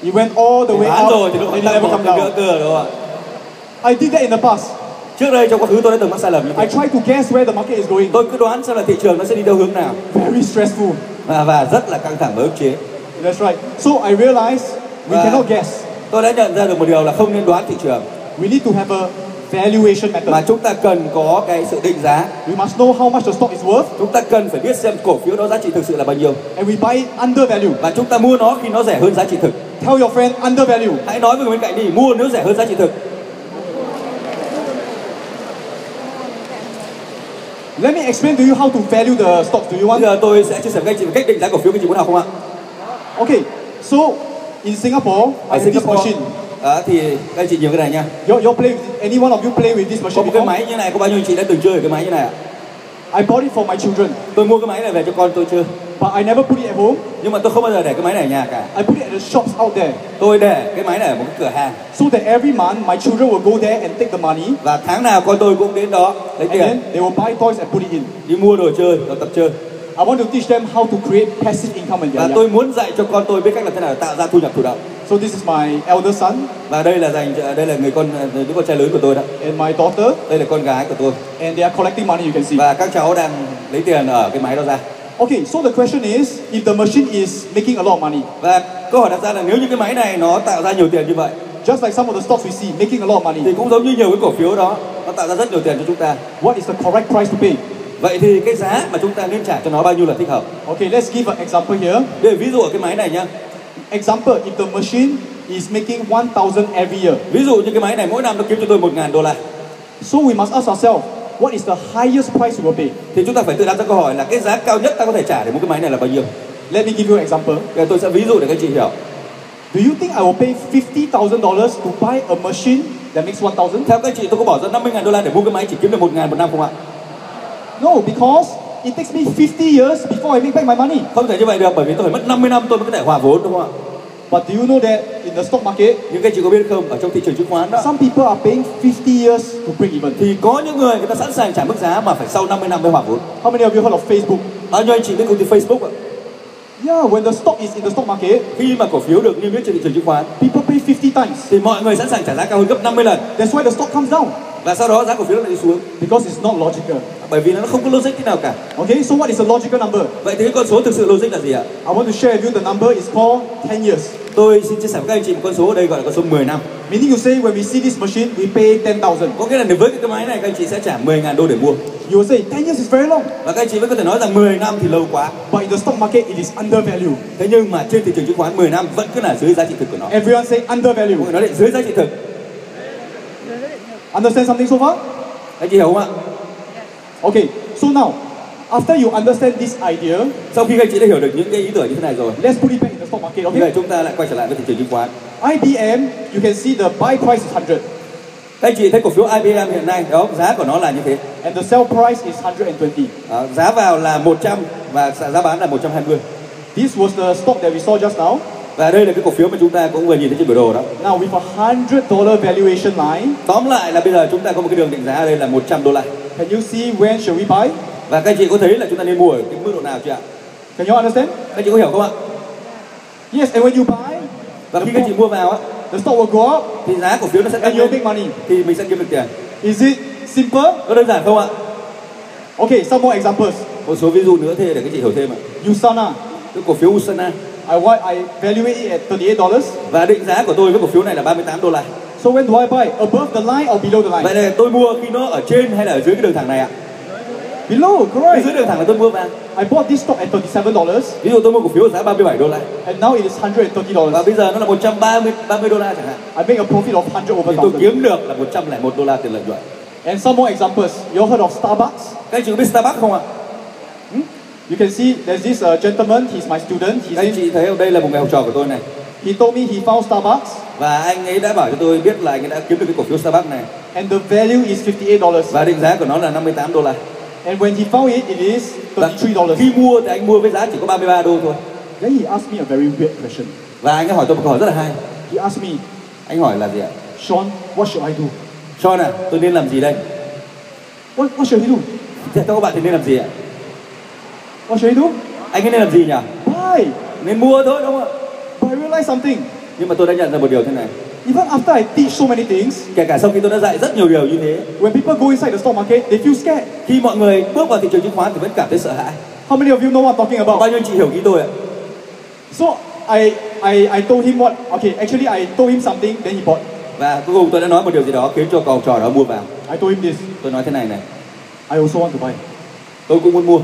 You went all the way bán up rồi thì nó and tăng never một come nữa down. cơ đúng không ạ? I did that in the past. Trước đây trong quá khứ tôi đã từng mắc sai lầm như I thế. try to guess where the market is going. Tôi cứ đoán xem là thị trường nó sẽ đi theo hướng nào. Very stressful. Và rất là căng thẳng và ức chế. That's right. So I realized we cannot guess. Tôi đã nhận ra được một điều là không nên đoán thị trường. We need to have a valuation method. Mà chúng ta cần có cái sự định giá. We must know how much the stock is worth. Chúng ta cần phải biết xem cổ phiếu đó giá trị thực sự là bao nhiêu. And we buy it under value. Và chúng ta mua nó khi nó rẻ hơn giá trị thực. Tell your friend under value. Hãy nói với người bên cạnh đi, mua nếu rẻ hơn giá trị thực. Let me explain to you how to value the stocks. Do you want? Bây giờ tôi sẽ chia sẻ với các anh chị về cách định giá cổ phiếu, các anh chị muốn học không ạ? Okay. So in Singapore, I have this machine. Thì các anh chị nhìn cái này nha. You play with, any one of you play with this machine? Có một cái máy như này, có bao nhiêu anh chị đã từng chơi cái máy như này ạ? I bought it for my children. Tôi mua cái máy này về cho con tôi chơi. But I never put it at home. Nhưng mà tôi không bao giờ để cái máy này ở nhà cả. I put it at the shops out there. Tôi để cái máy này ở một cái cửa hàng. So that every month my children will go there and take the money. Và tháng nào con tôi cũng đến đó lấy tiền. And then they will buy toys and put it in. Đi mua đồ chơi, rồi tập chơi. I want to teach them how to create passive income in their Và tôi muốn dạy cho con tôi biết cách làm thế nào để tạo ra thu nhập thụ động. So this is my elder son. Và đây là đứa con trai lớn của tôi đó. And my daughter. Đây là con gái của tôi. And they are collecting money, you can see. Và các cháu đang lấy tiền ở cái máy đó ra. Okay, so the question is, if the machine is making a lot of money. Và câu hỏi đặt ra là nếu như cái máy này nó tạo ra nhiều tiền như vậy, just like some of the stocks we see making a lot of money, thì cũng giống như nhiều cái cổ phiếu đó nó tạo ra rất nhiều tiền cho chúng ta. What is the correct price to pay? Vậy thì cái giá mà chúng ta nên trả cho nó bao nhiêu là thích hợp? Okay, let's give an example here. Để ví dụ ở cái máy này nhá. Example, if the machine is making 1,000 every year. Ví dụ như cái máy này mỗi năm nó kiếm cho tôi $1.000. So we must ask ourselves, what is the highest price we will pay? Thì chúng ta phải tự đặt ra câu hỏi là cái giá cao nhất ta có thể trả để mua cái máy này là bao nhiêu? Let me give you an example. Tôi sẽ ví dụ để các chị hiểu. Do you think I will pay $50,000 to buy a machine that makes 1,000? Theo các chị tôi có bỏ ra $50.000 để mua cái máy chỉ kiếm được $1.000 một năm không ạ? No, because it takes me 50 years before I make back my money. Không thể như vậy được, bởi vì tôi phải mất 50 năm tôi mới có thể hòa vốn, đúng không ạ? But do you know that in the stock market, nhưng các chị có biết không, ở trong thị trường chứng khoán đó, some people are paying 50 years to break even. Thì có những người ta sẵn sàng trả mức giá mà phải sau 50 năm mới hòa vốn. How many of you heard of Facebook? Bao nhiêu anh chị biết công ty Facebook ạ? Yeah, when the stock is in the stock market, khi mà cổ phiếu được niêm yết trên thị trường chứng khoán, people pay 50 times. Thì mọi người sẵn sàng trả giá cao hơn gấp 50 lần. That's why the stock comes down. Và sau đó giá cổ phiếu lại đi xuống. Because it's not logical. Bởi vì nó không có logic thế nào cả. Okay, so what is a logical number? Vậy thì cái con số thực sự logic là gì ạ? I want to share with you the number is called 10 years. Tôi xin chia sẻ với các anh chị một con số ở đây gọi là con số 10 năm. Meaning you say when we see this machine, we pay 10,000. Có nghĩa là với cái máy này các anh chị sẽ trả $10.000 để mua. You will say 10 years is very long. Và các anh chị vẫn có thể nói rằng 10 năm thì lâu quá. But in the stock market it is undervalued. Thế nhưng mà trên thị trường chứng khoán 10 năm vẫn cứ là dưới giá trị thực của nó. Everyone say undervalued. Mọi người nói là dưới giá trị thực. Understand something so far? Anh chị hiểu không ạ? Okay, so now after you understand this idea, sau khi các anh chị đã hiểu được những cái ý tưởng như thế này rồi, let's put it back in the stock market. Okay. Bây giờ chúng ta lại quay trở lại với thị trường chứng khoán. IBM, you can see the buy price is 100. Các anh chị thấy cổ phiếu IBM hiện nay đó, giá của nó là như thế. And the sell price is 120. Giá vào là 100 và giá bán là 120. This was the stock that we saw just now. Và đây là cái cổ phiếu mà chúng ta cũng vừa nhìn thấy trên biểu đồ đó. Now with a $100 valuation line. Tóm lại là bây giờ chúng ta có một cái đường định giá ở đây là $100. Can you see when should we buy? Và các anh chị có thấy là chúng ta nên mua ở cái mức độ nào chưa ạ? Can you understand? Các anh chị có hiểu không ạ? Yes, and when you buy, và khi các anh chị mua vào á, the stock will go up. Thì giá cổ phiếu nó sẽ tăng and you make money. Thì mình sẽ kiếm được tiền. Is it simple? Có đơn giản không ạ? Okay, some more examples. Một số ví dụ nữa để các chị hiểu thêm ạ. Usana. Cái cổ phiếu Usana. I valuate it at $38. Và định giá của tôi với cổ phiếu này là $38. So when do I buy? Above the line or below the line? Vậy là tôi mua khi nó ở trên hay là ở dưới cái đường thẳng này ạ? Below, correct. Dưới đường thẳng là tôi mua vào. I bought this stock at $37. Ví dụ tôi mua cổ phiếu giá $37. And now it is $130. Và bây giờ nó là $130 chẳng hạn. I make a profit of 100 over 1000. Tôi kiếm được là $101 tiền lợi nhuận. And some more examples. You heard of Starbucks? Các anh chị có biết Starbucks không ạ? You can see there's this gentleman, he's my student. Các anh chị thấy ở đây là một người học trò của tôi này. He told me he found Starbucks. Và anh ấy đã bảo cho tôi biết là anh ấy đã kiếm được cái cổ phiếu Starbucks này. And the value is $58. Và định giá của nó là $58. And when he found it, it is $33. Khi mua thì anh mua với giá chỉ có 33 đô thôi. Then he asked me a very weird question. Và anh ấy hỏi tôi một câu hỏi rất là hay. He asked me, Anh hỏi là gì ạ? Sean, what should I do? Sean à, tôi nên làm gì đây? What should he do? Thế các bạn thì nên làm gì ạ? What should he do? Anh ấy nên làm gì nhỉ? Buy. Nên mua thôi đúng không ạ? But I realized something. Nhưng mà tôi đã nhận ra một điều thế này. Even after I teach so many things, kể cả sau khi tôi đã dạy rất nhiều điều như thế, when people go inside the stock market, they feel scared. Khi mọi người bước vào thị trường chứng khoán thì vẫn cảm thấy sợ hãi. How many of you know what I'm talking about? Bao nhiêu anh chị hiểu ý tôi ạ? So I told him what. Okay, actually I told him something, then he bought. Và cuối cùng tôi đã nói một điều gì đó khiến cho cậu trò đó mua vào. I told him this. Tôi nói thế này này. I also want to buy. Tôi cũng muốn mua.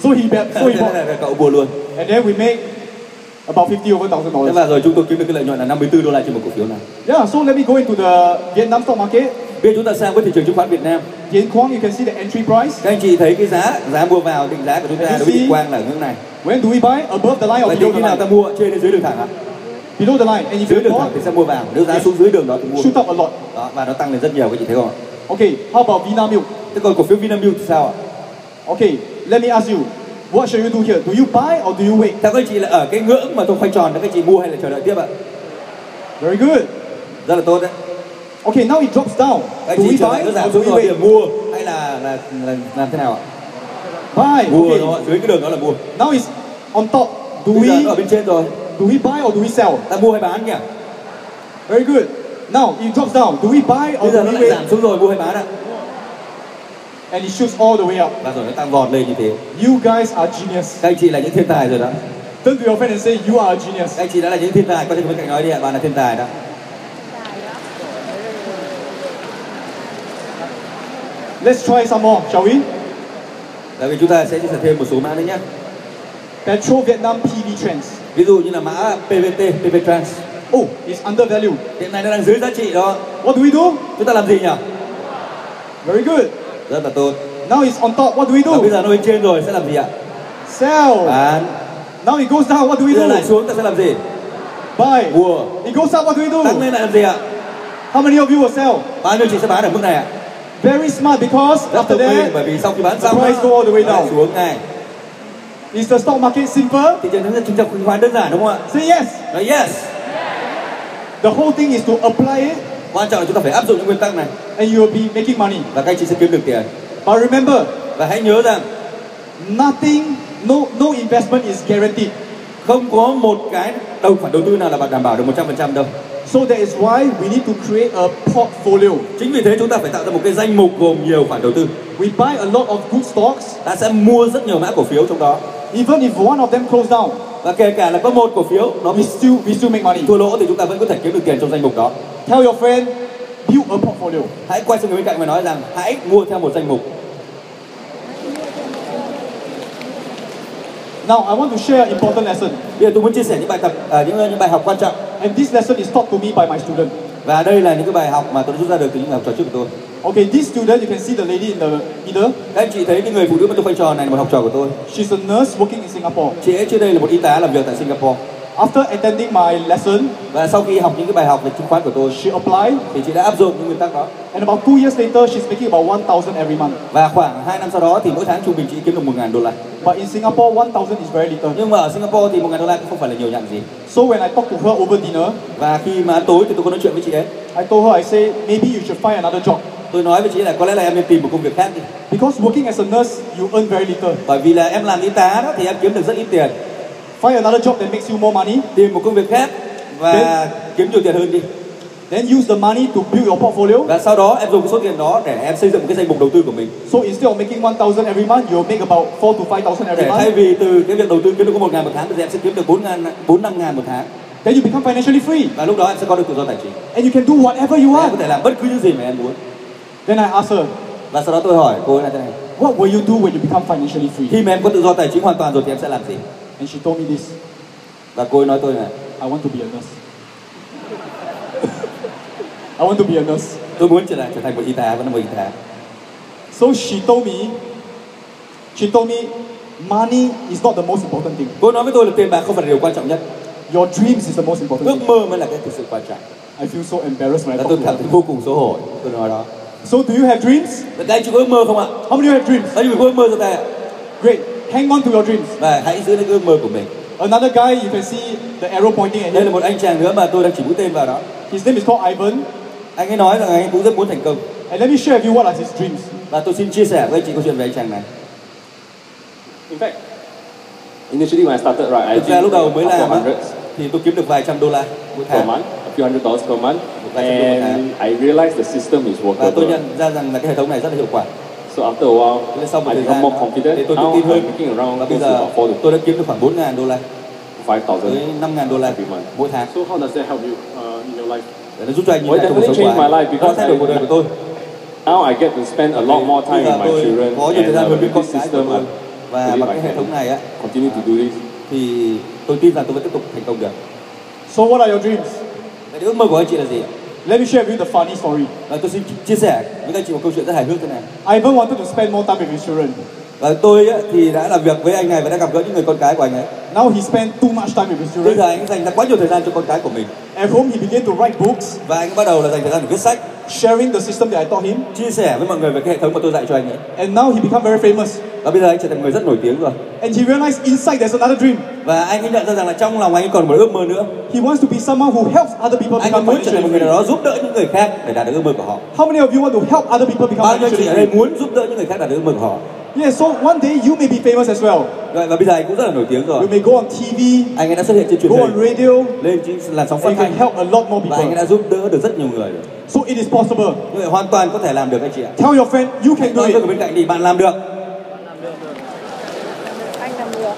So he bought. Thế là cậu mua luôn. And then we make about $50,000. Thế và rồi chúng tôi kiếm được cái lợi nhuận là $54 trên một cổ phiếu này. Yeah, so let me go into the Vietnam stock market. Bây giờ chúng ta sang với thị trường chứng khoán Việt Nam. Dien Quang, you can see the entry price. Các anh chị thấy cái giá mua vào, định giá của chúng ta đối với Dien Quang là ngưỡng này. When do we buy? Above the line or below the khi nào line? ta mua trên hay dưới đường thẳng ạ? Below the line, and if dưới you đường thẳng thì sẽ mua vào. Nếu giá xuống dưới đường đó thì mua. Shoot up a lot. Đó, và nó tăng lên rất nhiều, các chị thấy không ạ? Okay, how about Vinamilk? Thế còn cổ phiếu Vinamilk thì sao ạ? Okay, let me ask you. What should you do here? Do you buy or do you wait? Theo các anh chị là ở cái ngưỡng mà tôi khoanh tròn, các anh chị mua hay là chờ đợi tiếp ạ? Very good. Rất là tốt đấy. Okay, now it drops down. Các Do anh chị we chờ buy đợi nó giảm or do xuống we rồi wait? thì mua hay là làm thế nào ạ? Buy. Mua Okay. đó, dưới cái đường đó là mua. Now it's on top. Do Bây giờ we ở bên trên rồi. do we buy or do we sell? Ta mua hay bán nhỉ? Very good. Now it drops down. Do we buy Bây or giờ do nó we lại wait? giảm xuống rồi, mua hay bán ạ? And it shoots all the way up. Và rồi nó tăng vọt lên như thế. You guys are genius. Các anh chị là những thiên tài rồi đó. Turn to your friend and say you are a genius. Các anh chị đã là những thiên tài, có thể bên cạnh nói đi ạ, bạn là thiên tài đó. Let's try some more, shall we? Tại vì chúng ta sẽ chia sẻ thêm một số mã nữa nhé. Petro Vietnam PV Trends. Ví dụ như là mã PVT, PV Trans. Oh, it's undervalued. Hiện nay nó đang dưới giá trị đó. What do we do? Chúng ta làm gì nhỉ? Very good. Rất là tốt. Now it's on top. What do we Và do? bây giờ nó bên trên rồi sẽ làm gì ạ? Sell. Bán. Now it goes down. What do we Bây giờ do? lại xuống ta sẽ làm gì? Buy. Mua. It goes up. What do we do? Tăng lên lại làm gì ạ? How many of you will sell? Bao nhiêu chị sẽ bán ở mức này ạ? Very smart because Rất after thông minh, that, bởi vì sau khi bán the xong price go all the way nó lại down. xuống ngay. Is the stock market simple? Thị trường chứng khoán đơn giản đúng không ạ? Say yes. Nói yes. The whole thing is to apply it, Quan trọng là chúng ta phải áp dụng những nguyên tắc này and you will be making money. và các anh chị sẽ kiếm được tiền. But remember, Và hãy nhớ rằng no investment is guaranteed. không có một cái khoản đầu tư nào là bạn đảm bảo được 100% đâu. So that is why we need to create a portfolio. Chính vì thế chúng ta phải tạo ra một cái danh mục gồm nhiều khoản đầu tư. We buy a lot of good stocks. Ta sẽ mua rất nhiều mã cổ phiếu trong đó. Even if one of them close down, Và kể cả là có một cổ phiếu nó we still make money. thua lỗ thì chúng ta vẫn có thể kiếm được tiền trong danh mục đó. Tell your friend, build a portfolio. Hãy quay sang người bên cạnh và nói rằng hãy mua theo một danh mục. Now I want to share an important lesson. Bây giờ tôi muốn chia sẻ những bài tập, những bài học quan trọng. And this lesson is taught to me by my student. Và đây là những cái bài học mà tôi rút ra được từ những bài học trò trước của tôi. Okay, this student, you can see the lady in the middle. Các anh chị thấy cái người phụ nữ mà tôi khoanh tròn này là một học trò của tôi. She's a nurse working in Singapore. Chị ấy trước đây là một y tá làm việc tại Singapore. After attending my lesson, Và sau khi học những cái bài học về chứng khoán của tôi, she applied. thì chị đã áp dụng những nguyên tắc đó. And about 2 years later, she's making about 1,000 every month. Và khoảng 2 năm sau đó thì mỗi tháng trung bình chị kiếm được $1,000. But in Singapore, 1,000 is very little. Nhưng mà ở Singapore thì $1,000 cũng không phải là nhiều nhặn gì. So when I talked to her over dinner, Và khi mà ăn tối thì tôi có nói chuyện với chị ấy. I told her, I say, maybe you should find another job. Tôi nói với chị là có lẽ là em nên tìm một công việc khác đi. Because working as a nurse, you earn very little. Bởi vì là em làm y tá đó thì em kiếm được rất ít tiền. Find another job that makes you more money. Tìm một công việc khác và kiếm nhiều tiền hơn đi. Then use the money to build your portfolio. Và sau đó em dùng cái số tiền đó để em xây dựng một cái danh mục đầu tư của mình. So instead of making 1,000 every month, you'll make about 4 to 5,000 every Để month. thay vì từ cái việc đầu tư kiếm được có 1.000 một tháng, thì em sẽ kiếm được 4-5 một tháng. Then you become financially free. Và lúc đó em sẽ có được tự do tài chính. And you can do whatever you Em có want. thể làm bất cứ những gì mà em muốn. Then I asked her, Và sau đó tôi hỏi cô ấy là thế này: what will you do when you become financially free? khi mà em có tự do tài chính hoàn toàn rồi thì em sẽ làm gì? And she told me this, Và cô ấy nói tôi này: I want to be a nurse. I want to be a nurse. tôi muốn trở thành một y tá, vẫn là một y tá. So she told me, money is not the most important thing. Cô ấy nói với tôi là tiền bạc không phải là điều quan trọng nhất. Your dreams is the most important Ước thing. mơ mới là cái thực sự quan trọng. I feel so embarrassed when I Và talk tôi to cảm her. thấy vô cùng xấu hổ tôi nói đó. So do you have dreams? Các anh chị có ước mơ không ạ? How many of you have dreams? Bao nhiêu người có ước mơ trong tay ạ? Great. Hang on to your dreams. Và hãy giữ lấy ước mơ của mình. Another guy, you can see the arrow pointing at Đây là him. một anh chàng nữa mà tôi đang chỉ mũi tên vào đó. His name is called Ivan. Anh ấy nói rằng anh ấy cũng rất muốn thành công. And let me share with you what are his dreams. Và tôi xin chia sẻ với anh chị câu chuyện về anh chàng này. In fact, initially when I started, right, I Thực ra lúc đầu mới làm á, hundreds thì tôi kiếm được vài trăm đô la mỗi per tháng. month, a few $100s per month, Vài trăm đô la tháng. and I realized the system is Và tôi workable. nhận ra rằng là cái hệ thống này rất là hiệu quả. So after a while, Thế sau một I thời become gian more confident. thì tôi tự Now tin I'm hơn. making around Và bây close to giờ about tôi đã kiếm được khoảng 4.000 đô la 5,000 tới 5.000 đô la every month. mỗi tháng. So how does that help you in your life? Để nó giúp cho anh Well, nhìn lại trong cuộc definitely sống changed của my life anh. Nó because thay đổi cuộc đời của tôi. Now I get to spend a lot more time Bây giờ with my tôi children, có nhiều thời gian hơn với with con this cái của system, tôi. I Và believe bằng I cái hệ can thống này á, continue to do this. thì tôi tin rằng tôi vẫn tiếp tục thành công được. So what are your dreams? Vậy thì ước mơ của anh chị là gì ạ? Let me share with you the funny story. Và tôi xin chia sẻ với anh chị một câu chuyện rất hài hước thế này. Ivan wanted to spend more time with his children. Và tôi á, thì đã làm việc với anh này và đã gặp gỡ những người con cái của anh ấy. Now he spent too much time with his Bây children. giờ anh dành ra quá nhiều thời gian cho con cái của mình. At home, he began to write books, Và anh bắt đầu là dành thời gian để viết sách, sharing the system that I taught him. chia sẻ với mọi người về cái hệ thống mà tôi dạy cho anh ấy. And now he become very famous. Và bây giờ anh trở thành một người rất nổi tiếng rồi. And he realized inside there's another dream. Và anh ấy nhận ra rằng là trong lòng anh ấy còn một ước mơ nữa. He wants to be someone who helps other people Anh ấy become muốn trở thành một financially người nào free. đó giúp đỡ những người khác để đạt được ước mơ của họ. How many of you want to help other people become Bao nhiêu anh chị ở financially đây free? muốn giúp đỡ những người khác đạt được ước mơ của họ? Yeah, so one day you may be famous as well. Và bây giờ anh cũng rất là nổi tiếng rồi. You may go on TV, Anh ấy đã xuất hiện trên truyền go on hình, radio, lên trên làn sóng phát and you can thanh, help a lot more và anh ấy people. đã giúp đỡ được rất nhiều người rồi. So it is possible. Như vậy hoàn toàn có thể làm được anh chị ạ. Tell your friend you can do Nói với người it. bên cạnh đi, bạn làm được. Anh làm được.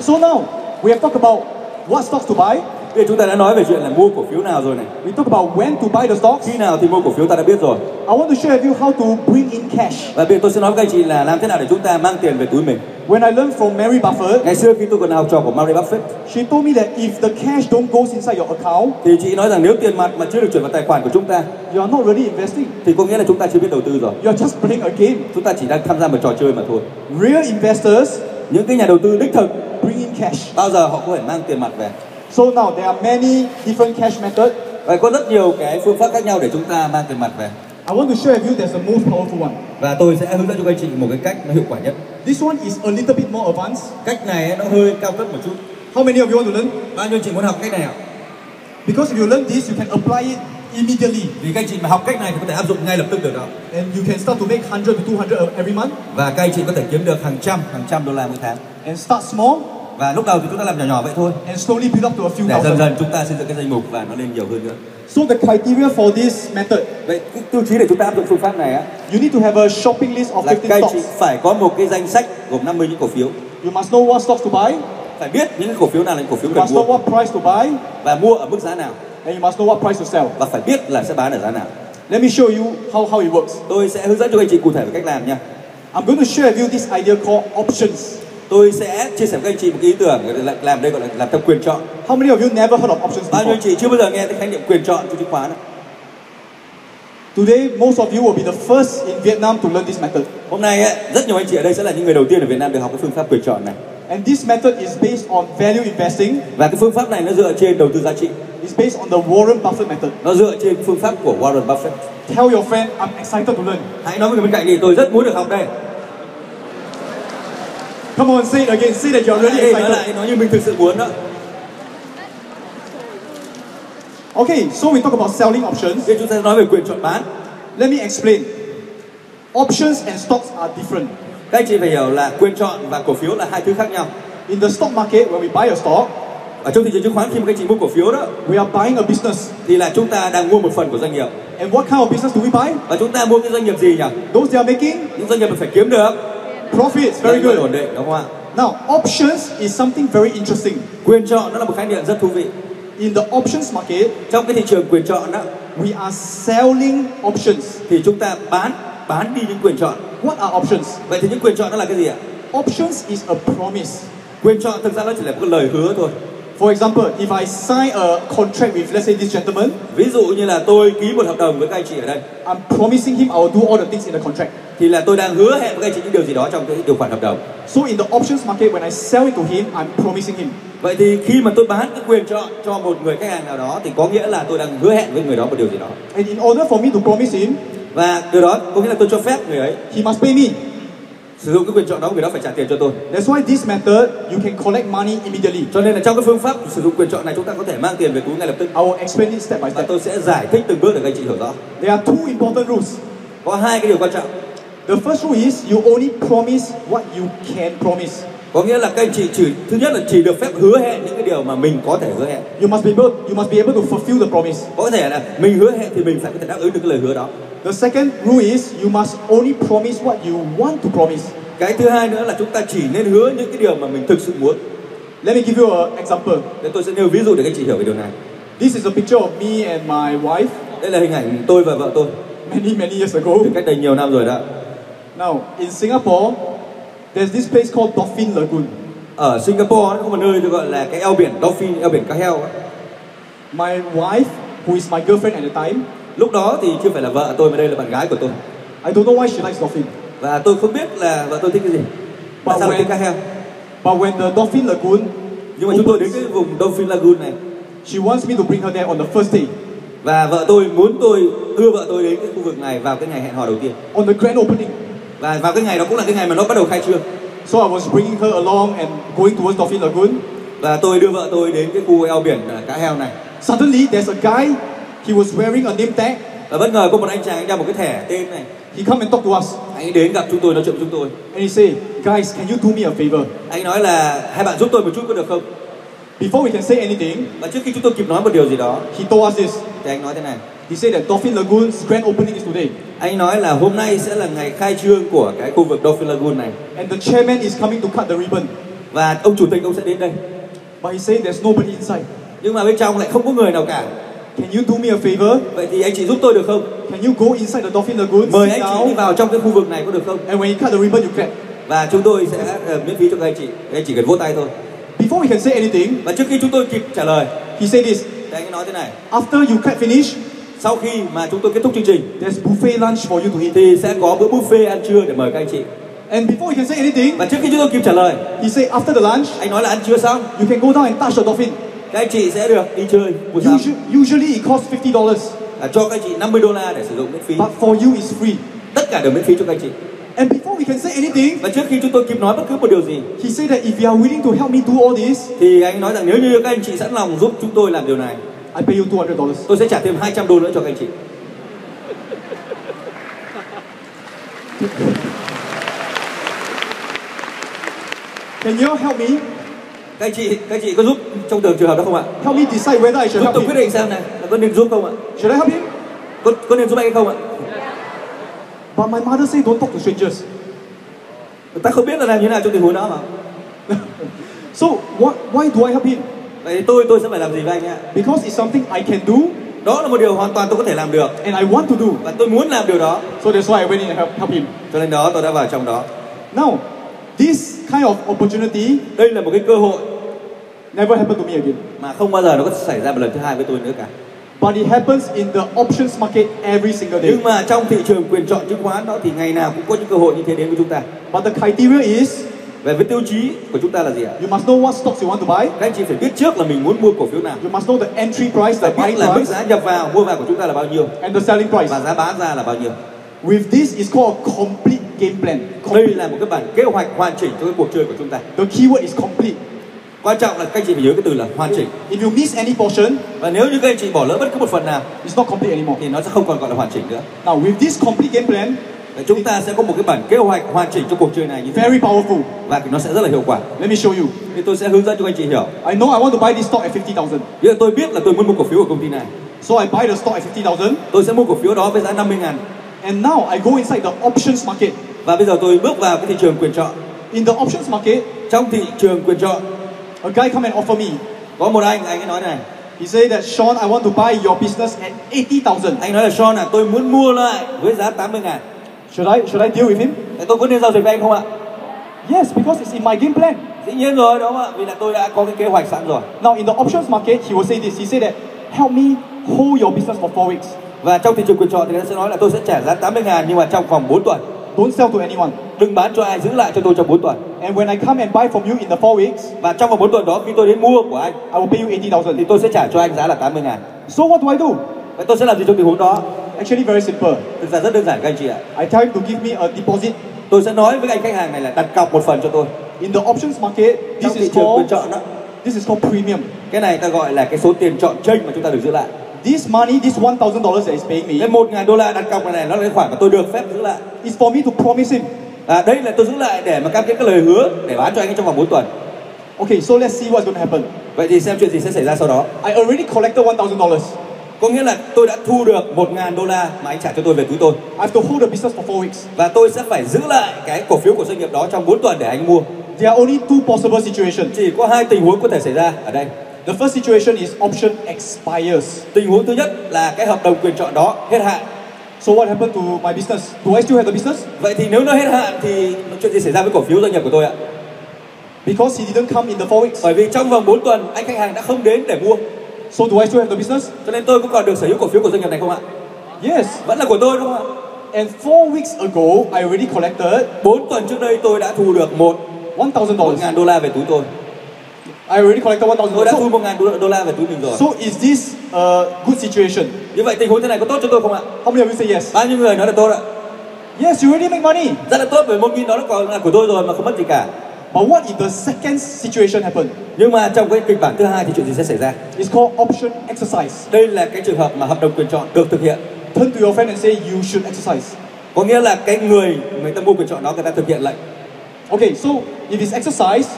So now we have talked about what stocks to buy. Bây giờ chúng ta đã nói về chuyện là mua cổ phiếu nào rồi này. We talk about when to buy the stocks. Khi nào thì mua cổ phiếu ta đã biết rồi. I want to share with you how to bring in cash. Và bây giờ tôi sẽ nói với các anh chị là làm thế nào để chúng ta mang tiền về túi mình. When I learned from Mary Buffett, Ngày xưa khi tôi còn là học trò của Mary Buffett, she told me that if the cash don't go inside your account, thì chị nói rằng nếu tiền mặt mà chưa được chuyển vào tài khoản của chúng ta, you are not really investing. thì có nghĩa là chúng ta chưa biết đầu tư rồi. You are just playing a game. Chúng ta chỉ đang tham gia một trò chơi mà thôi. Real investors Những cái nhà đầu tư đích thực bring in cash. bao giờ họ có thể mang tiền mặt về. So now there are many different cash methods. Và có rất nhiều cái phương pháp khác nhau để chúng ta mang tiền mặt về. I want to share with you there's the most powerful one. Và tôi sẽ hướng dẫn cho các anh chị một cái cách nó hiệu quả nhất. This one is a little bit more advanced. Cách này nó hơi cao cấp một chút. How many of you want to learn? Bao nhiêu anh chị muốn học cách này ạ? Because if you learn this, you can apply it immediately. Vì các anh chị mà học cách này thì có thể áp dụng ngay lập tức được đó. And you can start to make 100 to 200 every month. Và các anh chị có thể kiếm được hàng trăm đô la mỗi tháng. And start small. Và lúc đầu thì chúng ta làm nhỏ nhỏ vậy thôi. And slowly build up to a few Để dần thousand. dần chúng ta xây dựng cái danh mục và nó lên nhiều hơn nữa. So the criteria for this method, Vậy cái tiêu chí để chúng ta áp dụng phương pháp này á, you need to have a shopping list of là 15 các anh chị stocks. phải có một cái danh sách gồm 50 những cổ phiếu. You must know what stocks to buy. Phải biết những cổ phiếu nào là những cổ phiếu You cần must know mua what price to buy. và mua ở mức giá nào, And you must know what price to sell. và phải biết là sẽ bán ở giá nào. Let me show you how it works. Tôi sẽ hướng dẫn cho các anh chị cụ thể về cách làm nha. I'm going to share with you this idea called options. Tôi sẽ chia sẻ với các anh chị một cái ý tưởng làm đây gọi là làm theo quyền chọn. How many of you never heard of options Bao nhiêu anh before? chị chưa bao giờ nghe tới khái niệm quyền chọn trong chứng khoán ạ? Today, most of you will be the first in Vietnam to learn this method. Hôm nay ấy, rất nhiều anh chị ở đây sẽ là những người đầu tiên ở Việt Nam được học cái phương pháp quyền chọn này. And this method is based on value investing. Và cái phương pháp này nó dựa trên đầu tư giá trị. It's based on the Warren Buffett method. Nó dựa trên phương pháp của Warren Buffett. Tell your friend, I'm excited to learn. Hãy nói với người bên cạnh đi, tôi rất muốn được học đây. Come on, say it again. Say that you're really Hãy nói excited. lại, nói như mình thực sự muốn đó. Okay, so we talk about selling options. Bây giờ chúng ta nói về quyền chọn bán. Let me explain. Options and stocks are different. Các anh chị phải hiểu là quyền chọn và cổ phiếu là hai thứ khác nhau. In the stock market, when we buy a stock, Ở trong thị trường chứng khoán khi mà các anh chị mua cổ phiếu đó, we are buying a business. thì là chúng ta đang mua một phần của doanh nghiệp. And what kind of business do we buy? Và chúng ta mua cái doanh nghiệp gì nhỉ? Those that are making Những doanh nghiệp mình phải kiếm được profits. Very lợi nhuận good. ổn định, đúng không ạ? Now, options is something very interesting. Quyền chọn nó là một khái niệm rất thú vị. In the options market, Trong cái thị trường quyền chọn đó, we are selling options. thì chúng ta bán đi những quyền chọn. What are options? Vậy thì những quyền chọn nó là cái gì ạ? Options is a promise. Quyền chọn thực ra nó chỉ là một cái lời hứa thôi. For example, if I sign a contract with, let's say, this gentleman, Ví dụ như là tôi ký một hợp đồng với các anh chị ở đây, I'm promising him I will do all the things in the contract. thì là tôi đang hứa hẹn với các anh chị những điều gì đó trong cái điều khoản hợp đồng. So in the options market, when I sell it to him, I'm promising him. Vậy thì khi mà tôi bán cái quyền chọn cho một người khách hàng nào đó thì có nghĩa là tôi đang hứa hẹn với người đó một điều gì đó. And in order for me to promise him, và điều đó có nghĩa là tôi cho phép người ấy he must pay me. Sử dụng cái quyền chọn đó, người đó phải trả tiền cho tôi. That's why this method you can collect money immediately. Cho nên là trong cái phương pháp sử dụng quyền chọn này chúng ta có thể mang tiền về túi ngay lập tức. I will explain it step by Và step. tôi sẽ giải thích từng bước để các anh chị hiểu rõ. There are two important rules. Có hai cái điều quan trọng. The first rule is you only promise what you can promise. Có nghĩa là các anh chị thứ nhất là chỉ được phép hứa hẹn những cái điều mà mình có thể hứa hẹn. You must be able to fulfill the promise. Có thể là mình hứa hẹn thì mình phải có thể đáp ứng được cái lời hứa đó. The second rule is you must only promise what you want to promise. Cái thứ hai nữa là chúng ta chỉ nên hứa những cái điều mà mình thực sự muốn. Let me give you an example. Để tôi sẽ nêu ví dụ để các anh chị hiểu về điều này. This is a picture of me and my wife. Đây là hình ảnh tôi và vợ tôi. Many years ago. Từ cách đây nhiều năm rồi đó. Now in Singapore, there's this place called Dolphin Lagoon. Ở Singapore có một nơi được gọi là cái eo biển Dolphin, eo biển cá heo. My wife, who is my girlfriend at the time, lúc đó thì chưa phải là vợ tôi mà đây là bạn gái của tôi. I don't know why she likes dolphin. Và tôi không biết là vợ tôi thích cái gì. Tại sao lại thích cá heo? But when the Dolphin Lagoon, nhưng mà chúng tôi đến cái vùng Dolphin Lagoon này, she wants me to bring her there on the first day. Và vợ tôi muốn tôi đưa vợ tôi đến cái khu vực này vào cái ngày hẹn hò đầu tiên. On the grand opening. Và vào cái ngày đó cũng là cái ngày mà nó bắt đầu khai trương. So I was bringing her along and going towards Dolphin Lagoon. Và tôi đưa vợ tôi đến cái khu eo biển cá heo này. Suddenly there's a guy, he was wearing a name tag. Và bất ngờ có một anh chàng, anh đeo một cái thẻ tên này. He come and talk to us. Anh đến gặp chúng tôi, nói chuyện với chúng tôi. And he say, guys, can you do me a favor? Anh nói là hai bạn giúp tôi một chút có được không? Before we can say anything, và trước khi chúng tôi kịp nói một điều gì đó, he told us this. Thì anh nói thế này. He said that Dolphin Lagoon's grand opening is today. Anh nói là hôm nay sẽ là ngày khai trương của cái khu vực Dolphin Lagoon này. And the chairman is coming to cut the ribbon. Và ông chủ tịch ông sẽ đến đây. But he said there's nobody inside. Nhưng mà bên trong lại không có người nào cả. Can you do me a favor? Vậy thì anh chị giúp tôi được không? Can you go inside the Dolphin Lagoon? Mời anh chị đi vào trong cái khu vực này có được không? And when he cut the ribbon, you clap. Và chúng tôi sẽ miễn phí cho các anh chị. Các anh chỉ cần vỗ tay thôi. Before we can say anything, và trước khi chúng tôi kịp trả lời, he said this. Thì anh ấy nói thế này. After you clap finish, sau khi mà chúng tôi kết thúc chương trình, there's buffet lunch for you to eat. Thì sẽ có bữa buffet ăn trưa để mời các anh chị. And before we can say anything, và trước khi chúng tôi kịp trả lời, he said after the lunch, anh nói là ăn trưa xong, you can go down and touch the dolphin. Các anh chị sẽ được đi chơi. Usually it costs $50. Cho các anh chị $50 để sử dụng miễn phí. But for you it's free. Tất cả đều miễn phí cho các anh chị. And before we can say anything, và trước khi chúng tôi kịp nói bất cứ một điều gì, he said that if you are willing to help me do all this, thì anh nói rằng nếu như các anh chị sẵn lòng giúp chúng tôi làm điều này, I pay you $200. Tôi sẽ trả thêm $200 nữa cho các anh chị. Can you help me? Các anh chị có giúp trong trường hợp đó không ạ? Help me decide whether I should help tôi him. quyết định xem này, là có nên giúp không ạ? Should I help him? Có nên giúp anh hay không ạ? But my mother say don't talk to strangers. Ta không biết là làm như thế nào trong tình huống đó mà. So why do I help him? Vậy tôi sẽ phải làm gì với anh ạ? Because it's something I can do. Đó là một điều hoàn toàn tôi có thể làm được. And I want to do. Và tôi muốn làm điều đó. So that's why I went in and help him. Cho nên đó tôi đã vào trong đó. Now, this kind of opportunity, đây là một cái cơ hội never happened to me again. Mà không bao giờ nó có xảy ra một lần thứ hai với tôi nữa cả. But it happens in the options market every single day. Nhưng mà trong thị trường quyền chọn chứng khoán đó thì ngày nào cũng có những cơ hội như thế đến với chúng ta. But the criteria is, về với tiêu chí của chúng ta là gì ạ? You must know what stocks you want to buy. Các anh chị phải biết trước là mình muốn mua cổ phiếu nào. You must know the entry price, the buying là mức price, giá nhập vào, mua vào của chúng ta là bao nhiêu, and the selling price. và giá bán ra là bao nhiêu. With this is called a complete game plan. Đây là một cái bản kế hoạch hoàn chỉnh cho cái cuộc chơi của chúng ta. The keyword is complete. Quan trọng là các anh chị phải nhớ cái từ là hoàn chỉnh. If you miss any portion, và nếu như các anh chị bỏ lỡ bất cứ một phần nào, it's not complete anymore. Thì nó sẽ không còn gọi là hoàn chỉnh nữa. Now with this complete game plan, chúng ta sẽ có một cái bản kế hoạch hoàn chỉnh cho cuộc chơi này như thế. Very powerful. Và nó sẽ rất là hiệu quả. Let me show you. Thì tôi sẽ hướng dẫn cho anh chị hiểu. I know I want to buy this stock at 50,000. Bây giờ tôi biết là tôi muốn mua cổ phiếu của công ty này. So I buy the stock at 50,000. Tôi sẽ mua cổ phiếu đó với giá 50.000. And now I go inside the options market. Và bây giờ tôi bước vào cái thị trường quyền chọn. In the options market, trong thị trường quyền chọn, a guy come and offer me. Có một anh ấy nói này. He said that Sean, I want to buy your business at 80,000. Anh nói là Sean à, tôi muốn mua lại với giá 80.000. Should I deal with him? Tôi có nên giao dịch với anh không ạ? Yes, because it's in my game plan. Dĩ nhiên rồi, đúng không ạ? Vì là tôi đã có cái kế hoạch sẵn rồi. Now in the options market, he will say this. He said that help me hold your business for 4 weeks. Và trong thị trường quyền chọn thì nó sẽ nói là tôi sẽ trả giá 80.000 nhưng mà trong vòng 4 tuần. Don't sell to anyone. đừng bán cho ai, giữ lại cho tôi trong 4 tuần. And when I come and buy from you in the 4 weeks, và trong vòng 4 tuần đó khi tôi đến mua của anh, I will pay you 80,000. thì tôi sẽ trả cho anh giá là 80.000. So what do I do? Vậy tôi sẽ làm gì trong tình huống đó? Actually very simple. Thực ra rất đơn giản các anh chị ạ. I tell him to give me a deposit. Tôi sẽ nói với anh khách hàng này là đặt cọc một phần cho tôi. In the options market, this is called premium. Cái này ta gọi là cái số tiền chọn chênh mà chúng ta được giữ lại. This money, this $1,000 that is paying me, cái $1,000 đặt cọc này nó là cái khoản mà tôi được phép giữ lại. It's for me to promise him. Đây là tôi giữ lại để mà cam kết các lời hứa để bán cho anh ấy trong vòng 4 tuần. Okay, so let's see what's going to happen. Vậy thì xem chuyện gì sẽ xảy ra sau đó. I already collected $1,000. Có nghĩa là tôi đã thu được $1,000 mà anh trả cho tôi về túi tôi. I have to hold the business for 4 weeks. Và tôi sẽ phải giữ lại cái cổ phiếu của doanh nghiệp đó trong 4 tuần để anh mua. There are only two possible situations. Chỉ có 2 tình huống có thể xảy ra ở đây. The first situation is option expires. Tình huống thứ nhất là cái hợp đồng quyền chọn đó hết hạn. So what happened to my business? Do I still have the business? Vậy thì nếu nó hết hạn thì chuyện gì xảy ra với cổ phiếu doanh nghiệp của tôi ạ? Because he didn't come in the 4 weeks. Bởi vì trong vòng 4 tuần anh khách hàng đã không đến để mua. So do I still have the business? Cho nên tôi có còn được sở hữu cổ phiếu của doanh nghiệp này không ạ? Yes. Vẫn là của tôi đúng không ạ? And 4 weeks ago, I already collected. 4 tuần trước đây tôi đã thu được $1,000 về túi tôi. I already collected $1,000. Tôi đã thu $1,000 về túi mình rồi. So is this a good situation? Như vậy tình huống thế này có tốt cho tôi không ạ? How many of you say yes? Bao nhiêu người nói là tốt ạ? Yes, you already make money. Rất là tốt, bởi $1,000 là của tôi rồi mà không mất gì cả. But what if the second situation happened? Nhưng mà trong cái kịch bản thứ hai thì chuyện gì sẽ xảy ra? It's called option exercise. Đây là cái trường hợp mà hợp đồng quyền chọn được thực hiện. Turn to your friend and say you should exercise. Có nghĩa là cái người ta mua quyền chọn đó người ta thực hiện lệnh. Okay, so if it's exercise,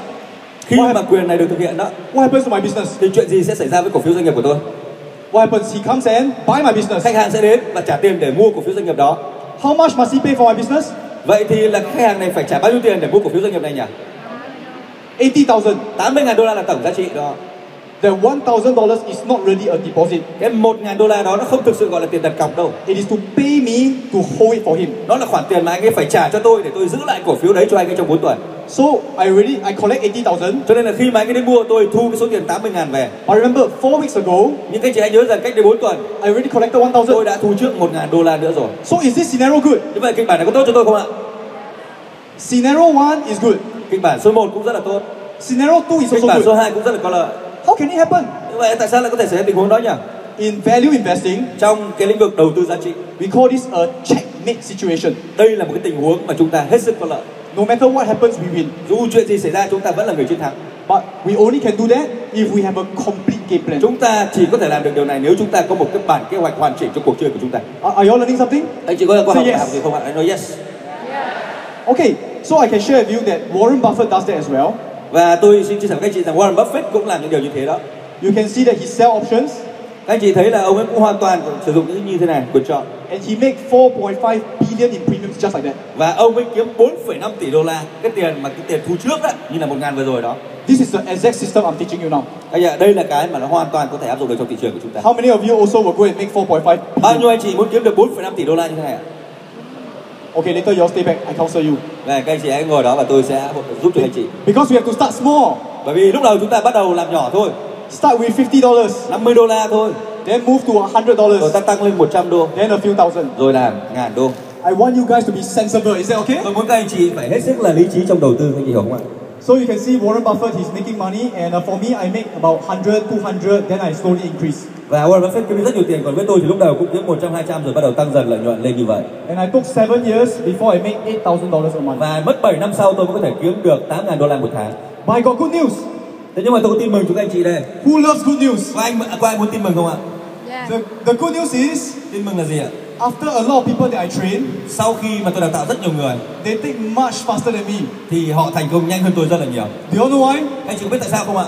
khi mà quyền này được thực hiện đó, what happens to my business? Thì chuyện gì sẽ xảy ra với cổ phiếu doanh nghiệp của tôi? What happens? He comes and buy my business. Khách hàng sẽ đến và trả tiền để mua cổ phiếu doanh nghiệp đó. How much must he pay for my business? Vậy thì là khách hàng này phải trả bao nhiêu tiền để mua cổ phiếu doanh nghiệp này nhỉ? 80,000. $80,000 là tổng giá trị đó. The $1,000 is not really a deposit. Cái $1,000 đó nó không thực sự gọi là tiền đặt cọc đâu. It is to pay me to hold it for him. Nó là khoản tiền mà anh ấy phải trả cho tôi để tôi giữ lại cổ phiếu đấy cho anh ấy trong 4 tuần. So I collect 80,000. Cho nên là khi mà anh ấy đến mua tôi thu cái số tiền 80.000 về. I remember 4 weeks ago. Nhưng các chị hãy nhớ rằng cách đây 4 tuần. I already collected 1,000. Tôi đã thu trước $1,000 nữa rồi. So is this scenario good? Như vậy kịch bản này có tốt cho tôi không ạ? Scenario 1 is good. Kịch bản số 1 cũng rất là tốt. Scenario 2 is also good. Kịch bản số 2 cũng rất là có lợi. How can it happen? Như vậy tại sao lại có thể xảy ra tình huống đó nhỉ? In value investing, trong cái lĩnh vực đầu tư giá trị, we call this a checkmate situation. Đây là một cái tình huống mà chúng ta hết sức có lợi. No matter what happens, we win. Dù chuyện gì xảy ra, chúng ta vẫn là người chiến thắng. But we only can do that if we have a complete game plan. Chúng ta chỉ có thể làm được điều này nếu chúng ta có một cái bản kế hoạch hoàn chỉnh cho cuộc chơi của chúng ta. Are you all learning something? Anh chị có học yes. gì không ạ? Anh nói yes. Okay, so I can share with you that Warren Buffett does that as well. Và tôi xin chia sẻ với các anh chị rằng Warren Buffett cũng làm những điều như thế đó. You can see that he sell options. Các anh chị thấy là ông ấy cũng hoàn toàn sử dụng những như thế này, quyền chọn. And he make 4.5 billion in premiums just like that. Và ông ấy kiếm 4,5 tỷ đô la, cái tiền thu trước đó, như là 1.000 vừa rồi đó. This is the exact system I'm teaching you now. Đây là cái mà nó hoàn toàn có thể áp dụng được trong thị trường của chúng ta. How many of you also will go and make 4.5 billion? Bao nhiêu anh chị muốn kiếm được 4,5 tỷ đô la như thế này ạ? Okay, later you all stay back. I counsel you. Này, các anh chị hãy ngồi đó và tôi sẽ giúp cho anh chị. Because we have to start small. Bởi vì lúc đầu chúng ta bắt đầu làm nhỏ thôi. Start with $50. $50 thôi. Then move to $100. Rồi ta tăng lên $100. Then a few thousand. Rồi là $1.000. I want you guys to be sensible. Is that okay? Tôi muốn các anh chị phải hết sức là lý trí trong đầu tư, anh chị hiểu không ạ? So you can see Warren Buffett he's making money, and for me I make about 100, 200, then I slowly increase. Và Warren Buffett kiếm rất nhiều tiền, còn với tôi thì lúc đầu cũng kiếm 100, 200 rồi bắt đầu tăng dần lợi nhuận lên như vậy. And I took 7 years before I make $8,000 a month. Và mất 7 năm sau tôi mới có thể kiếm được $8.000 một tháng. But I got good news. Thế nhưng mà tôi có tin mừng cho các anh chị đây. Who loves good news? Có ai muốn tin mừng không ạ? Yeah. The good news is, tin mừng là gì ạ? After a lot of people that I train, sau khi mà tôi đào tạo rất nhiều người, they take much faster than me. Thì họ thành công nhanh hơn tôi rất là nhiều. Do you know why? Anh chị có biết tại sao không ạ?